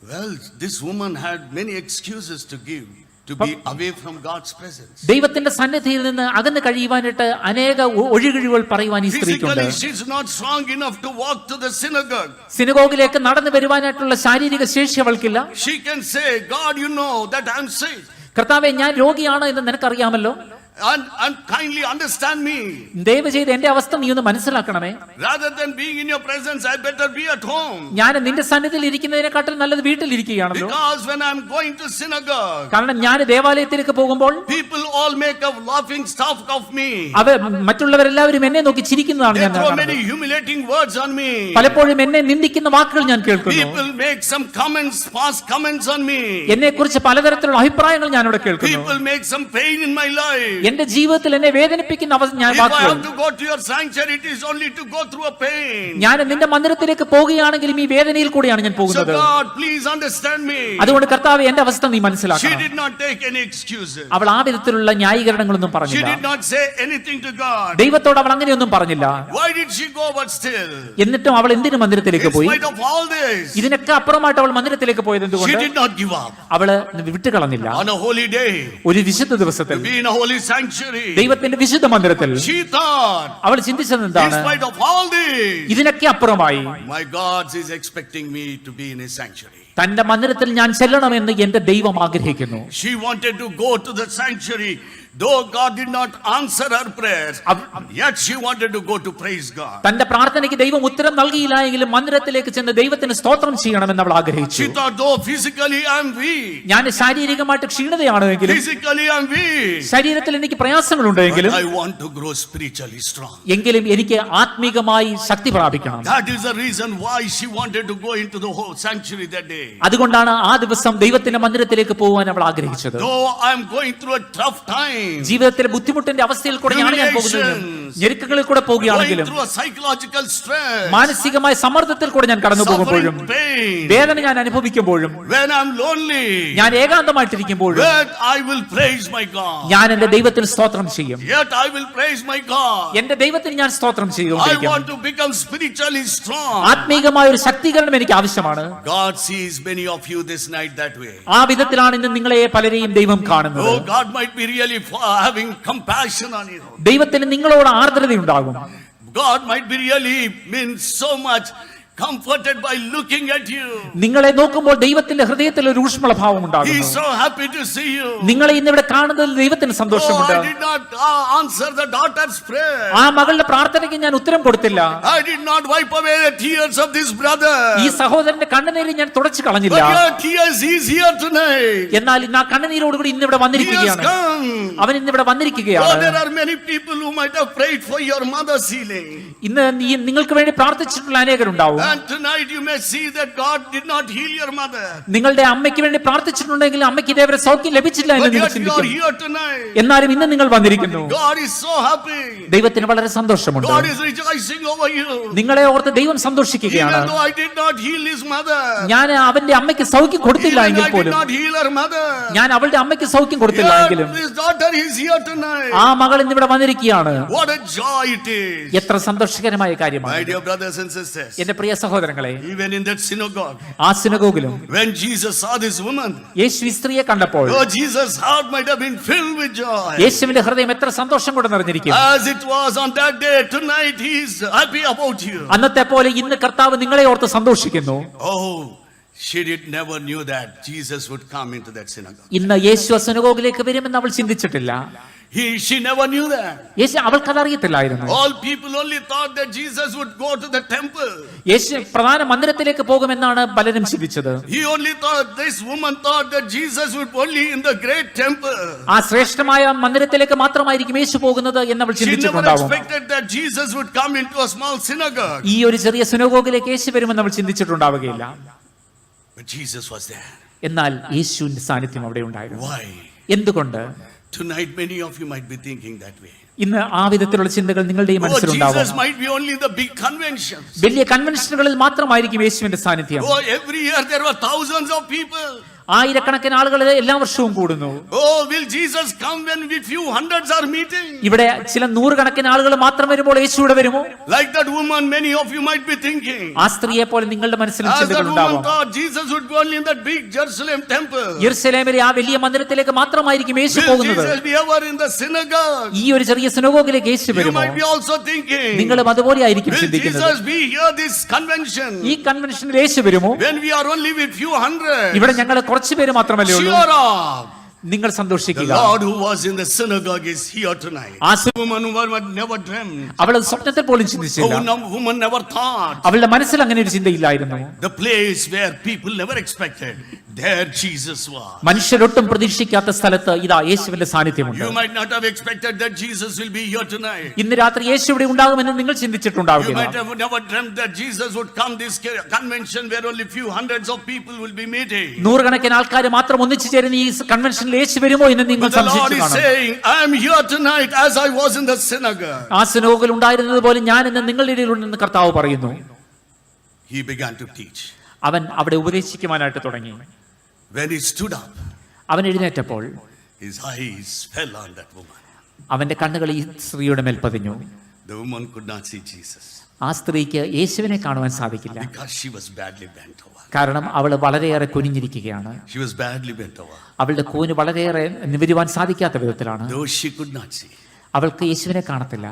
Well, this woman had many excuses to give to be away from God's presence. ദൈവത്തിന്റെ സന്നിധിയിൽ നിന്ന് അകന്ന് കഴിയുവാനായിട്ട് അനേക ഒഴികഴിവുകൾ പറയുവാൻ ഈ സ്ത്രീക്കുണ്ട്. Physically, she's not strong enough to walk to the synagogue. സിനഗോഗിലേക്ക് നടന്നു വരുവാനായിട്ടുള്ള ശാരീരിക ശേഷി അവൾക്കില്ല. She can say, God, you know that I'm sick. കർത്താവേ, ഞാൻ രോഗിയാണ് എന്ന് നിനക്കറിയാമല്ലോ, And kindly understand me. ദയവ് ചെയ്ത് എന്റെ അവസ്ഥ നീ ഒന്ന് മനസ്സിലാക്കണമേ. Rather than being in your presence, I better be at home. ഞാൻ നിന്റെ സന്നിധിയിൽ ഇരിക്കുന്നതിനെക്കാട്ടിൽ നല്ലത് വീട്ടിലിരിക്കുകയാണല്ലോ. Because when I'm going to synagogue, കാരണം ഞാൻ ദേവാലയത്തിലേക്ക് പോകുമ്പോൾ people all make a laughing stock of me. മറ്റുള്ളവരെല്ലാവരും എന്നെ നോക്കി ചിരിക്കുന്നതാണ് They ഞാൻ throw കാണുന്നത്. many humiliating words on me. പലപ്പോഴും എന്നെ നിന്ദിക്കുന്ന വാക്കുകൾ ഞാൻ കേൾക്കുന്നു. People make some comments, pass comments on me. എന്നെ കുറിച്ച് പലതരത്തിലുള്ള അഭിപ്രായങ്ങൾ ഞാൻ ഇവിടെ കേൾക്കുന്നു. People make some pain in my life. എന്റെ ജീവിതത്തിൽ എന്നെ വേദനിപ്പിക്കുന്ന ഞാൻ If I വാക്കുകൾ. have to go to your sanctuary, it is only to go through a pain. ഞാൻ നിന്റെ മന്ദിരത്തിലേക്ക് പോകുകയാണെങ്കിലും ഈ വേദനയിൽ കൂടിയാണ് ഞാൻ So പോകുന്നത്. God, please understand me. അതുകൊണ്ട് കർത്താവ് എന്റെ അവസ്ഥ നീ She മനസ്സിലാക്കണം. did not take any excuses. അവൾ ആ വിധത്തിലുള്ള ന്യായീകരണങ്ങളൊന്നും She പറഞ്ഞില്ല. did not say anything to God. ദൈവത്തോട് അവൾ അങ്ങനെയൊന്നും പറഞ്ഞില്ല. Why did she go but still? എന്നിട്ടും അവൾ എന്തിനു മന്ദിരത്തിലേക്ക് In പോയി? spite of all this, ഇതിനൊക്കെ അപ്പുറമായിട്ട് അവൾ മന്ദിരത്തിലേക്ക് പോയത് she എന്തുകൊണ്ട്? did not give up. അവള് വിട്ടുകളഞ്ഞില്ല. On a holy day, ഒരു വിശുദ്ധ ദിവസത്തിൽ, to be in a holy sanctuary, ദൈവത്തിന്റെ വിശുദ്ധ മന്ദിരത്തിൽ she thought, അവൾ ചിന്തിച്ചത് in എന്താണ്? spite of all this, ഇതിനൊക്കെ അപ്പുറമായി my God is expecting me to be in his sanctuary. തന്റെ മന്ദിരത്തിൽ ഞാൻ ചെല്ലണമെന്ന് എന്റെ ദൈവം ആഗ്രഹിക്കുന്നു. She wanted to go to the sanctuary, though God did not answer her prayers, yet she wanted to go to praise God. തന്റെ പ്രാർത്ഥനയ്ക്ക് ദൈവം ഉത്തരം നൽകിയില്ല എങ്കിലും മന്ദിരത്തിലേക്ക് ചെന്ന് ദൈവത്തിന് സ്തോത്രം ചെയ്യണമെന്ന് അവൾ ആഗ്രഹിച്ചു. She thought, though physically I'm weak, ഞാൻ ശാരീരികമായിട്ട് ക്ഷീണതയാണെങ്കിലും, physically I'm weak, ശരീരത്തിൽ എനിക്ക് പ്രയാസങ്ങളുണ്ടെങ്കിലും, but I want to grow spiritually strong. എങ്കിലും എനിക്ക് ആത്മീകമായി ശക്തി പ്രാപിക്കണം. That is the reason why she wanted to go into the whole sanctuary that day. അതുകൊണ്ടാണ് ആ ദിവസം ദൈവത്തിന്റെ മന്ദിരത്തിലേക്ക് പോകാൻ അവൾ ആഗ്രഹിച്ചത്. Though I'm going through a tough time, ജീവിതത്തിലെ ബുദ്ധിമുട്ടിന്റെ അവസ്ഥയിൽ കൂടെയാണ് ഞാൻ പോകുന്നത്, ഞെരുക്കങ്ങളിൽ കൂടെ going പോകുകയാണെങ്കിലും, through a psychological stress, മാനസികമായ സമ്മർദ്ദത്തിൽ കൂടെ ഞാൻ കടന്നു പോകുമ്പോഴും, suffering pain, വേദന ഞാൻ അനുഭവിക്കുമ്പോഴും, when I'm lonely, ഞാൻ ഏകാന്തമായിട്ടിരിക്കുമ്പോഴും, yet I will praise my God. ഞാൻ എന്റെ ദൈവത്തിന് സ്തോത്രം ചെയ്യും. Yet I will praise my God. എന്റെ ദൈവത്തിന് ഞാൻ സ്തോത്രം I ചെയ്തുകൊണ്ടിരിക്കും. want to become spiritually strong. ആത്മീകമായ ഒരു ശക്തീകരണം എനിക്ക് ആവശ്യമാണ്. God sees many of you this night that way. ആ വിധത്തിലാണ് ഇന്ന് നിങ്ങളെ പലരെയും ദൈവം കാണുന്നത്. Oh, God might be really having compassion on you. ദൈവത്തിന് നിങ്ങളോട് ആർദ്രതയുണ്ടാകും. God might be really means so much comforted by looking at you. നിങ്ങളെ നോക്കുമ്പോൾ ദൈവത്തിന്റെ ഹൃദയത്തിൽ ഒരു ഊഷ്മള ഭാവം He is ഉണ്ടാകുന്നു. so happy to see you. നിങ്ങളെ ഇന്നിവിടെ കാണുന്നതിൽ ദൈവത്തിന് Oh, സന്തോഷമുണ്ട്. I did not answer the daughter's prayer. ആ മകളുടെ പ്രാർത്ഥനയ്ക്ക് ഞാൻ ഉത്തരം കൊടുത്തില്ല. I did not wipe away the tears of this brother. ഈ സഹോദരന്റെ കണ്ണുനീര് ഞാൻ തുടച്ചു കളഞ്ഞില്ല. But your tears is here tonight. എന്നാൽ ഇന്ന് ആ കണ്ണുനീരോടുകൂടി ഇന്നിവിടെ He has വന്നിരിക്കുകയാണ്. come. അവൻ ഇന്നിവിടെ Oh, വന്നിരിക്കുകയാണ്. there are many people who might have prayed for your mother's healing. ഇന്ന് നിങ്ങൾക്ക് വേണ്ടി പ്രാർത്ഥിച്ചിട്ടുള്ള അനേകരുണ്ടാവും. And tonight you may see that God did not heal your mother. നിങ്ങളുടെ അമ്മയ്ക്ക് വേണ്ടി പ്രാർത്ഥിച്ചിട്ടുണ്ടെങ്കിൽ അമ്മയ്ക്ക് ഇതേവരെ സൗഖ്യം ലഭിച്ചില്ല എന്ന് But നിങ്ങൾ yet you are ചിന്തിക്കും. here tonight. എന്നാലും ഇന്ന് നിങ്ങൾ വന്നിരിക്കുന്നു. God is so happy. ദൈവത്തിന് വളരെ സന്തോഷമുണ്ട്. God is rejoicing over you. നിങ്ങളെ ഓർത്ത് ദൈവം Even സന്തോഷിക്കുകയാണ്. though I did not heal his mother. ഞാൻ അവന്റെ അമ്മയ്ക്ക് സൗഖ്യം കൊടുത്തില്ല Even എങ്കിൽ I did പോലും, not heal her mother. ഞാൻ അവളുടെ അമ്മയ്ക്ക് സൗഖ്യം കൊടുത്തില്ല എങ്കിലും, His daughter is here tonight. ആ മകൾ ഇന്നിവിടെ വന്നിരിക്കുകയാണ്. What a joy it is. എത്ര സന്തോഷകരമായ My കാര്യമാണ്. dear brothers and sisters. എന്റെ പ്രിയ സഹോദരങ്ങളെ, Even in that synagogue. ആ സിനഗോഗിലും When Jesus saw this woman. യേശു ഈ സ്ത്രീയെ കണ്ടപ്പോൾ Oh, Jesus' heart might have been filled with joy. യേശുവിന്റെ ഹൃദയം എത്ര സന്തോഷം കൊണ്ട് നിറഞ്ഞിരിക്കും. As it was on that day, tonight he is happy about you. അന്നത്തെ പോലെ ഇന്ന് കർത്താവ് നിങ്ങളെ ഓർത്ത് സന്തോഷിക്കുന്നു. Oh, she never knew that Jesus would come into that synagogue. ഇന്ന് യേശു ആ സിനഗോഗിലേക്ക് വരുമെന്ന് അവൾ ചിന്തിച്ചിട്ടില്ല. She never knew that. Yeshu അവൾക്കതറിയത്തില്ലായിരുന്നു. All people only thought that Jesus would go to the temple. യേശു പ്രധാന മന്ദിരത്തിലേക്ക് പോകുമെന്നാണ് പലരും ചിന്തിച്ചത്. He only thought, this woman thought that Jesus would only in the great temple. ആ ശ്രേഷ്ഠമായ മന്ദിരത്തിലേക്ക് മാത്രമായിരിക്കും യേശു പോകുന്നത് എന്ന് അവൾ She never ചിന്തിച്ചിട്ടുണ്ടാവും. expected that Jesus would come into a small synagogue. ഈ ഒരു ചെറിയ സിനഗോഗിലേക്ക് യേശു വരുമെന്ന് അവൾ ചിന്തിച്ചിട്ടുണ്ടാവുകയില്ല. But Jesus was there. എന്നാൽ യേശുവിന്റെ സാന്നിധ്യം അവിടെ ഉണ്ടായിരുന്നു. Why? എന്തുകൊണ്ട്? Tonight many of you might be thinking that way. ഇന്ന് ആ വിധത്തിലുള്ള ചിന്തകൾ നിങ്ങളുടെ ഈ Oh, മനസ്സിലുണ്ടാവും. Jesus might be only in the big conventions. വലിയ കൺവെൻഷനുകളിൽ മാത്രമായിരിക്കും യേശുവിന്റെ സാന്നിധ്യം. Oh, every year there were thousands of people. ആയിരക്കണക്കിന് ആളുകൾ എല്ലാ വർഷവും കൂടുന്നു. Oh, will Jesus come when we few hundreds are meeting? ഇവിടെ ചില നൂറുകണക്കിന് ആളുകൾ മാത്രം വരുമ്പോൾ യേശു ഇവിടെ വരുമോ? Like that woman, many of you might be thinking. ആ സ്ത്രീയെ പോലെ നിങ്ങളുടെ മനസ്സിലും As that ചിന്തകൾ woman ഉണ്ടാവും. thought Jesus would go only in that big Jerusalem temple. യെരുശലേമിലെ ആ വലിയ മന്ദിരത്തിലേക്ക് മാത്രമായിരിക്കും യേശു Will പോകുന്നത്. Jesus be ever in the synagogue? ഈ ഒരു ചെറിയ സിനഗോഗിലേക്ക് യേശു You വരുമോ? might be also thinking. നിങ്ങളും അതുപോലെ ആയിരിക്കും Will ചിന്തിക്കുന്നത്. Jesus be here this convention? ഈ കൺവെൻഷനിൽ യേശു വരുമോ? When we are only with few hundred. ഇവിടെ ഞങ്ങൾ കുറച്ചു പേര് മാത്രമല്ലേ ഉള്ളൂ. Sure of. നിങ്ങൾ The സന്തോഷിക്കുക. Lord who was in the synagogue is here tonight. ആ Woman who had never dreamed. അവൾ സ്വപ്നത്തിൽ പോലും ചിന്തിച്ചില്ല. Woman never thought. അവളുടെ മനസ്സിൽ അങ്ങനെ ഒരു ചിന്തയില്ലായിരുന്നു. The place where people never expected. There Jesus was. മനുഷ്യരൊട്ടും പ്രതീക്ഷിക്കാത്ത സ്ഥലത്ത് ഇതാ യേശുവിന്റെ സാന്നിധ്യമുണ്ട്. You might not have expected that Jesus will be here tonight. ഇന്ന് രാത്രി യേശു ഇവിടെ ഉണ്ടാകുമെന്ന് നിങ്ങൾ You ചിന്തിച്ചിട്ടുണ്ടാവില്ല. might have never dreamt that Jesus would come this convention where only few hundreds of people will be meeting. നൂറുകണക്കിന് ആൾക്കാർ മാത്രം ഒന്നിച്ചു ചേരുന്ന ഈ കൺവെൻഷനിൽ യേശു വരുമോ എന്ന് നിങ്ങൾ But the Lord സംശയിച്ചു is കാണും. saying, I am here tonight as I was in the synagogue. ആ സിനഗോഗിൽ ഉണ്ടായിരുന്നത് പോലെ ഞാൻ ഇന്ന് നിങ്ങളുടെ ഇടയിലുണ്ടെന്ന് കർത്താവ് പറയുന്നു. He began to teach. അവൻ അവിടെ ഉപദേശിക്കുവാനായിട്ട് തുടങ്ങി. When he stood up, അവൻ എഴുന്നേറ്റപ്പോൾ his eyes fell on that woman. അവന്റെ കണ്ണുകൾ ഈ സ്ത്രീയുടെ മേൽ പതിഞ്ഞു. The woman could not see Jesus ആ സ്ത്രീക്ക് യേശുവിനെ കാണുവാൻ സാധിക്കില്ല. because she was badly bent over. കാരണം അവൾ വളരെയേറെ കുനിഞ്ഞിരിക്കുകയാണ്. She was badly bent over. അവളുടെ കൂന് വളരെയേറെ നിവരുവാൻ സാധിക്കാത്ത വിധത്തിലാണ്. Though she could not see, അവൾക്ക് യേശുവിനെ കാണത്തില്ല.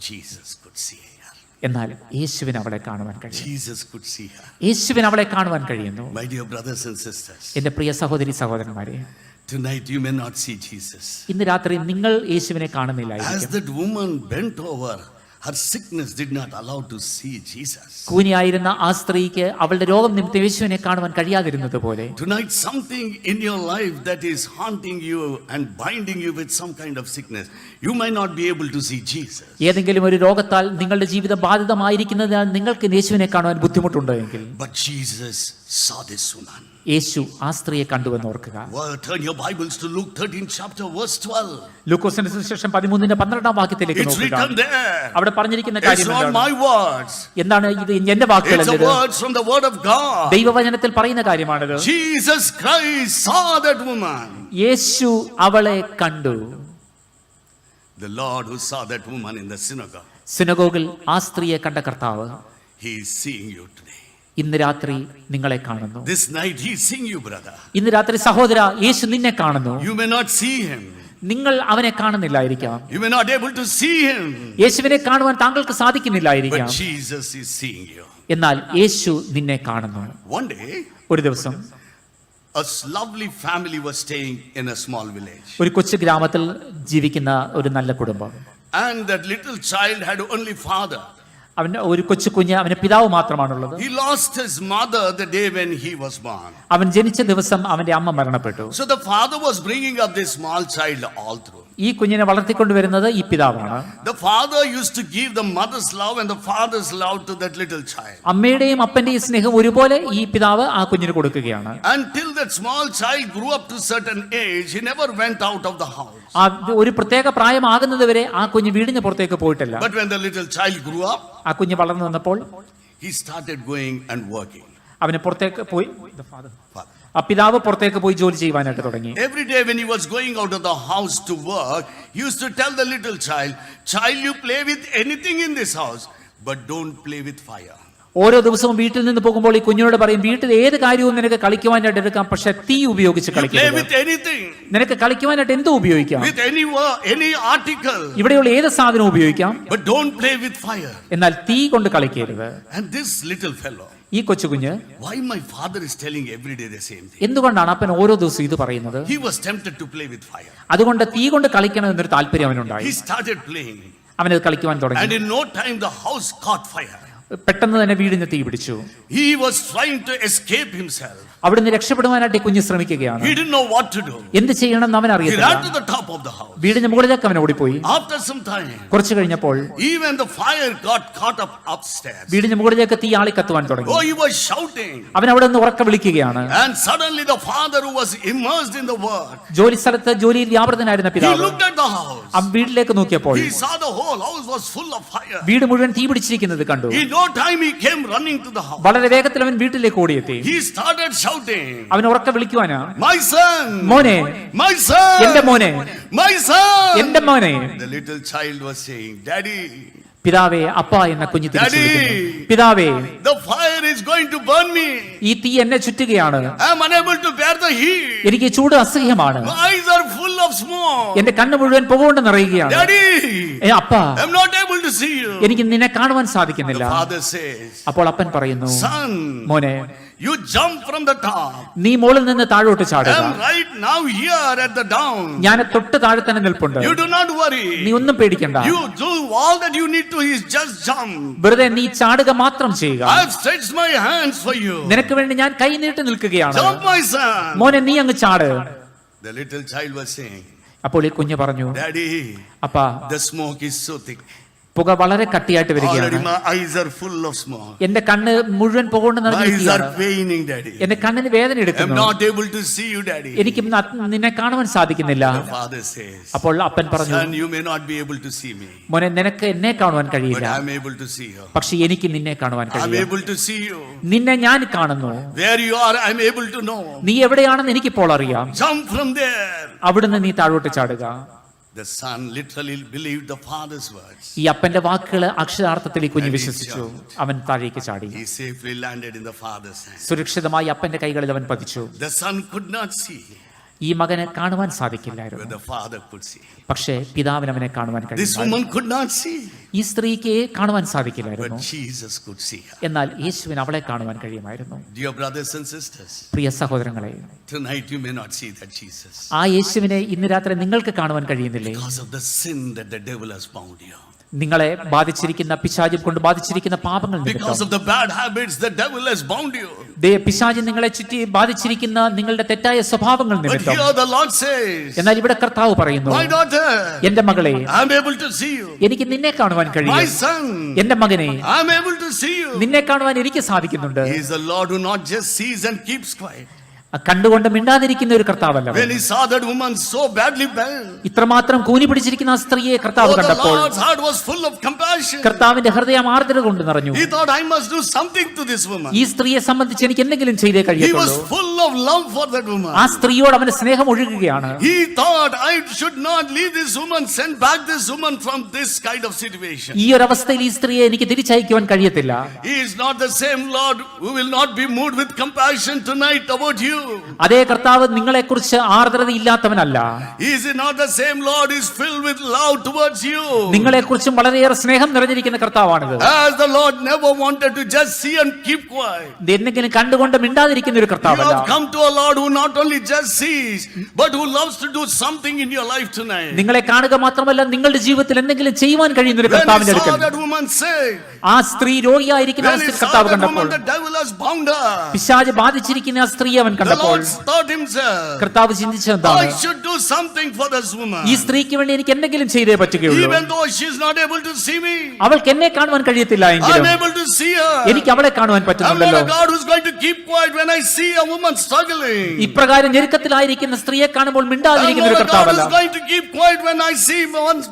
Jesus could see her. എന്നാൽ യേശുവിന് അവളെ കാണുവാൻ കഴിയും. Jesus could see her. യേശുവിന് അവളെ കാണുവാൻ കഴിയുന്നു. My dear brothers and sisters, എന്റെ പ്രിയ സഹോദരി സഹോദരന്മാരെ, tonight you may not see Jesus. ഇന്ന് രാത്രി നിങ്ങൾ യേശുവിനെ As കാണുന്നില്ലായിരിക്കും. that woman bent over, her sickness did not allow to see Jesus. കൂനിയായിരുന്ന ആ സ്ത്രീക്ക് അവളുടെ രോഗം നിമിത്തം യേശുവിനെ കാണുവാൻ കഴിയാതിരുന്നത് പോലെ Tonight something in your life that is haunting you and binding you with some kind of sickness, you might not be able to see Jesus. ഏതെങ്കിലും ഒരു രോഗത്താൽ നിങ്ങളുടെ ജീവിതം ബാധിതമായിരിക്കുന്നതിനാൽ നിങ്ങൾക്ക് യേശുവിനെ കാണുവാൻ ബുദ്ധിമുട്ടുണ്ട് എങ്കിൽ But Jesus saw this woman. യേശു ആ സ്ത്രീയെ കണ്ടുവെന്ന് ഓർക്കുക. Well, turn your Bibles to Luke 13 chapter verse 12. ലൂക്കോസിന്റെ സുവിശേഷം 13-12 വാക്യത്തിലേക്ക് It's നോക്കുക. written there. അവിടെ പറഞ്ഞിരിക്കുന്ന It's കാര്യം not എന്താണ്? my words. എന്താണ് ഇത്? എന്റെ It's വാക്കുകളല്ല the ഇത്. words from the word of God. ദൈവവചനത്തിൽ പറയുന്ന കാര്യമാണിത്. Jesus Christ saw that woman. യേശു അവളെ കണ്ടു. The Lord who saw that woman in the synagogue, സിനഗോഗിൽ ആ സ്ത്രീയെ കണ്ട കർത്താവ് He is seeing you today. ഇന്ന് രാത്രി നിങ്ങളെ കാണുന്നു. This night He is seeing you, brother. ഇന്ന് രാത്രി സഹോദര, യേശു നിന്നെ കാണുന്നു. You may not see Him. നിങ്ങൾ അവനെ കാണുന്നില്ലായിരിക്കാം, You may not able to see him, യേശുവിനെ കാണുവാൻ താങ്കൾക്ക് സാധിക്കുന്നില്ലായിരിക്കാം, but Jesus is seeing you. എന്നാൽ യേശു നിന്നെ കാണുന്നു. One day, ഒരു ദിവസം a lovely family was staying in a small village. ഒരു കൊച്ചു ഗ്രാമത്തിൽ ജീവിക്കുന്ന ഒരു നല്ല കുടുംബം. And that little child had only father. അവന് ഒരു കൊച്ചു കുഞ്ഞ്, അവന് പിതാവ് മാത്രമാണുള്ളത്. He lost his mother the day when he was born. അവൻ ജനിച്ച ദിവസം അവന്റെ അമ്മ മരണപ്പെട്ടു. So the father was bringing up this small child all through. ഈ കുഞ്ഞിനെ വളർത്തിക്കൊണ്ടുവരുന്നത് ഈ പിതാവാണ്. The father used to give the mother's love and the father's love to that little child. അമ്മയുടെയും അപ്പന്റെയും സ്നേഹം ഒരുപോലെ ഈ പിതാവ് ആ കുഞ്ഞിന് കൊടുക്കുകയാണ്. Until that small child grew up to certain age, he never went out of the house. ആ ഒരു പ്രത്യേക പ്രായമാകുന്നത് വരെ ആ കുഞ്ഞ് വീടിന് പുറത്തേക്ക് പോയിട്ടില്ല. But when the little child grew up, ആ കുഞ്ഞ് വളർന്നു വന്നപ്പോൾ he started going and working. അവന് പുറത്തേക്ക് പോയി, ആ പിതാവ് പുറത്തേക്ക് പോയി ജോലി ചെയ്യുവാനായിട്ട് തുടങ്ങി. Every day when he was going out of the house to work, he used to tell the little child, "Child, you play with anything in this house, but don't play with fire." ഓരോ ദിവസവും വീട്ടിൽ നിന്ന് പോകുമ്പോൾ ഈ കുഞ്ഞിനോട് പറയും, വീട്ടിൽ ഏത് കാര്യവും നിനക്ക് കളിക്കുവാനായിട്ട് എടുക്കാം, പക്ഷെ തീ ഉപയോഗിച്ച് Play കളിക്കരുത്. with anything, നിനക്ക് കളിക്കുവാനായിട്ട് എന്തും ഉപയോഗിക്കാം, with any article, ഇവിടെയുള്ള ഏത് സാധനവും ഉപയോഗിക്കാം, but don't play with fire. എന്നാൽ തീ കൊണ്ട് കളിക്കരുത്. And this little fellow, ഈ കൊച്ചു കുഞ്ഞ് why my father is telling every day the same thing? എന്തുകൊണ്ടാണ് അപ്പൻ ഓരോ ദിവസവും ഇത് പറയുന്നത്? He was tempted to play with fire. അതുകൊണ്ട് തീ കൊണ്ട് കളിക്കണം എന്നൊരു താല്പര്യം അവനുണ്ടായി. He started playing, അവനത് കളിക്കുവാൻ and തുടങ്ങി. in no time the house caught fire. പെട്ടെന്ന് തന്നെ വീടിന് തീ പിടിച്ചു. He was trying to escape himself. അവിടുന്ന് രക്ഷപ്പെടുവാനായിട്ട് ഈ കുഞ്ഞ് ശ്രമിക്കുകയാണ്. He didn't know what to do. എന്ത് ചെയ്യണമെന്ന് അവൻ He അറിയത്തില്ല. ran to the top of the house. വീടിന് മുകളിലേക്ക് അവൻ ഓടിപ്പോയി. After some time, കുറച്ചു കഴിഞ്ഞപ്പോൾ even the fire got caught up upstairs. വീടിന് മുകളിലേക്ക് തീ ആളി കത്തുവാൻ തുടങ്ങി. Oh, he was shouting. അവൻ അവിടെ നിന്ന് ഉറക്കെ വിളിക്കുകയാണ്. And suddenly the father who was immersed in the work, ജോലി സ്ഥലത്ത് ജോലിയിൽ വ്യാപൃതനായിരുന്ന he പിതാവ് looked at the house. ആ വീട്ടിലേക്ക് നോക്കിയപ്പോൾ He saw the whole house was full of fire. വീട് മുഴുവൻ തീ പിടിച്ചിരിക്കുന്നത് കണ്ടു. In no time he came running to the house. വളരെ വേഗത്തിൽ അവൻ വീട്ടിലേക്ക് ഓടിയെത്തി. He started shouting, അവൻ ഉറക്കെ വിളിക്കുവാനാ, "My son, മോനെ, my son, എന്റെ മോനെ, my son." എന്റെ മോനെ. The little child was saying, "Daddy, പിതാവേ, അപ്പ എന്ന കുഞ്ഞ് തിരിച്ചു Daddy. വിളിക്കുന്നു. പിതാവേ, the fire is going to burn me. ഈ തീ എന്നെ ചുറ്റുകയാണ്. I am unable to bear the heat. എനിക്ക് ചൂട് അസഹ്യമാണ്. My eyes are full of smoke. എന്റെ കണ്ണ് മുഴുവൻ പുകകൊണ്ട് നിറയുകയാണ്. Daddy, അപ്പ, I am not able to see you." എനിക്ക് നിന്നെ കാണുവാൻ സാധിക്കുന്നില്ല. The father says, അപ്പോൾ അപ്പൻ പറയുന്നു, "Son, മോനെ, you jump from the top. നീ മുകളിൽ നിന്ന് താഴോട്ട് I ചാടുക. am right now here at the down. ഞാൻ തൊട്ട് താഴെ തന്നെ നിൽപ്പുണ്ട്. You do not നീ worry. ഒന്നും പേടിക്കണ്ട. You do all that you need to is just jump. വെറുതെ നീ ചാടുക മാത്രം ചെയ്യുക. I have stretched my hands for you. നിനക്ക് വേണ്ടി ഞാൻ കൈ നീട്ടി നിൽക്കുകയാണ്. Jump, my son." മോനെ, നീ അങ്ങ് ചാട്. The little child was saying, അപ്പോൾ ഈ കുഞ്ഞ് പറഞ്ഞു, "Daddy, അപ്പാ, the smoke is so thick. പുക വളരെ കട്ടിയായിട്ട് Already വരികയാണ്. my eyes are full of smoke. എന്റെ കണ്ണ് മുഴുവൻ പുകകൊണ്ട് My eyes നിറഞ്ഞിരിക്കുകയാണ്. are paining, Daddy. എന്റെ കണ്ണിന് വേദന I am എടുക്കുന്നു. not able to see you, Daddy." എനിക്ക് നിന്നെ കാണുവാൻ സാധിക്കുന്നില്ല. The father says, അപ്പോൾ അപ്പൻ പറഞ്ഞു, "Son, you may not be able to see me, മോനെ, നിനക്ക് എന്നെ കാണുവാൻ but കഴിയില്ല, I am able to see you. പക്ഷെ എനിക്ക് നിന്നെ കാണുവാൻ I am കഴിയും. able to see you. നിന്നെ ഞാൻ കാണുന്നു. Where you are, I am able to know. നീ എവിടെയാണെന്ന് എനിക്കിപ്പോൾ അറിയാം. Jump from there." അവിടുന്ന് നീ താഴോട്ട് ചാടുക. The son literally believed the father's words. ഈ അപ്പന്റെ വാക്കുകൾ അക്ഷരാർത്ഥത്തിൽ ഈ കുഞ്ഞ് വിശ്വസിച്ചു. അവൻ താഴേക്ക് ചാടി. He safely landed in the father's hand. സുരക്ഷിതമായി അപ്പന്റെ കൈകളിൽ അവൻ പതിച്ചു. The son could not see, ഈ മകന് കാണുവാൻ but സാധിക്കില്ലായിരുന്നു, the father could see. പക്ഷേ പിതാവിന് അവനെ കാണുവാൻ This കഴിയും. woman could not see, ഈ സ്ത്രീക്ക് കാണുവാൻ but സാധിക്കില്ലായിരുന്നു, Jesus could see her. എന്നാൽ യേശുവിന് അവളെ കാണുവാൻ കഴിയുമായിരുന്നു. Dear brothers and sisters, പ്രിയ സഹോദരങ്ങളെ, tonight you may not see that Jesus ആ യേശുവിനെ ഇന്ന് രാത്രി നിങ്ങൾക്ക് കാണുവാൻ കഴിയുന്നില്ലേ? because of the sin that the devil has bound you. നിങ്ങളെ ബാധിച്ചിരിക്കുന്ന പിശാചിൽ കൊണ്ട് ബാധിച്ചിരിക്കുന്ന പാപങ്ങൾ Because നിമിത്തം, of the bad habits the devil has bound you. പിശാചി നിങ്ങളെ ചുറ്റി ബാധിച്ചിരിക്കുന്ന നിങ്ങളുടെ തെറ്റായ സ്വഭാവങ്ങൾ But നിമിത്തം. here the Lord says, എന്നാൽ ഇവിടെ കർത്താവ് പറയുന്നു, "My daughter, എന്റെ മകളെ, I am able to see you. എനിക്ക് നിന്നെ കാണുവാൻ My കഴിയും. son, എന്റെ മകനെ, I am able to see you." നിന്നെ കാണുവാൻ എനിക്ക് സാധിക്കുന്നുണ്ട്. He is the Lord who not just sees and keeps quiet. കണ്ടുകൊണ്ട് മിണ്ടാതിരിക്കുന്ന ഒരു കർത്താവല്ല. When he saw that woman so badly bent, ഇത്രമാത്രം കൂനി പിടിച്ചിരിക്കുന്ന ആ സ്ത്രീയെ കർത്താവ് oh, the കണ്ടപ്പോൾ Lord's heart was full of compassion. കർത്താവിന്റെ ഹൃദയം ആർദ്രത കൊണ്ട് നിറഞ്ഞു. He thought, "I must do something to this woman." ഈ സ്ത്രീയെ സംബന്ധിച്ച് എനിക്ക് എന്തെങ്കിലും ചെയ്തേ He was കഴിയത്തുള്ളൂ. full of love for that woman. ആ സ്ത്രീയോട് അവന്റെ സ്നേഹം ഒഴുകുകയാണ്. He thought, "I should not leave this woman, send back this woman from this kind of situation." ഈ ഒരു അവസ്ഥയിൽ ഈ സ്ത്രീയെ എനിക്ക് തിരിച്ചയക്കുവാൻ കഴിയത്തില്ല. He is not the same Lord who will not be moved with compassion tonight about you. അതേ കർത്താവ് നിങ്ങളെക്കുറിച്ച് ആർദ്രതയില്ലാത്തവനല്ല. Is it not the same Lord is filled with love towards you? നിങ്ങളെക്കുറിച്ചും വളരെയേറെ സ്നേഹം നിറഞ്ഞിരിക്കുന്ന കർത്താവാണിത്. As the Lord never wanted to just see and keep quiet. എന്തെങ്കിലും കണ്ടുകൊണ്ട് മിണ്ടാതിരിക്കുന്ന ഒരു You കർത്താവല്ല. have come to a Lord who not only just sees, but who loves to do something in your life tonight. നിങ്ങളെ കാണുക മാത്രമല്ല നിങ്ങളുടെ ജീവിതത്തിൽ എന്തെങ്കിലും ചെയ്യുവാൻ കഴിയുന്ന ഒരു When he കർത്താവിന്റെ saw അടുക്കൽ that woman sick, ആ സ്ത്രീ രോഗിയായിരിക്കുന്ന when he saw കർത്താവ് that കണ്ടപ്പോൾ, woman, the devil has bound her. പിശാച് ബാധിച്ചിരിക്കുന്ന ആ സ്ത്രീ അവൻ The കണ്ടപ്പോൾ Lord thought himself, കർത്താവ് ചിന്തിച്ചെന്താണ്, I should do something for this woman. ഈ സ്ത്രീക്ക് വേണ്ടി എനിക്ക് എന്തെങ്കിലും ചെയ്തേ പറ്റുകയുള്ളൂ. Even though she is not able to see me, അവൾക്ക് എന്നെ കാണുവാൻ കഴിയത്തില്ല I എങ്കിലും am able to see her. എനിക്ക് അവളെ കാണുവാൻ I'm not പറ്റുന്നുണ്ടല്ലോ. a God who's going to keep quiet when I see a woman struggling. ഇപ്രകാരം ഞെരുക്കത്തിലായിരിക്കുന്ന സ്ത്രീയെ കാണുമ്പോൾ I'm മിണ്ടാതിരിക്കുന്ന not ഒരു a God കർത്താവല്ല. who's going to keep quiet when I see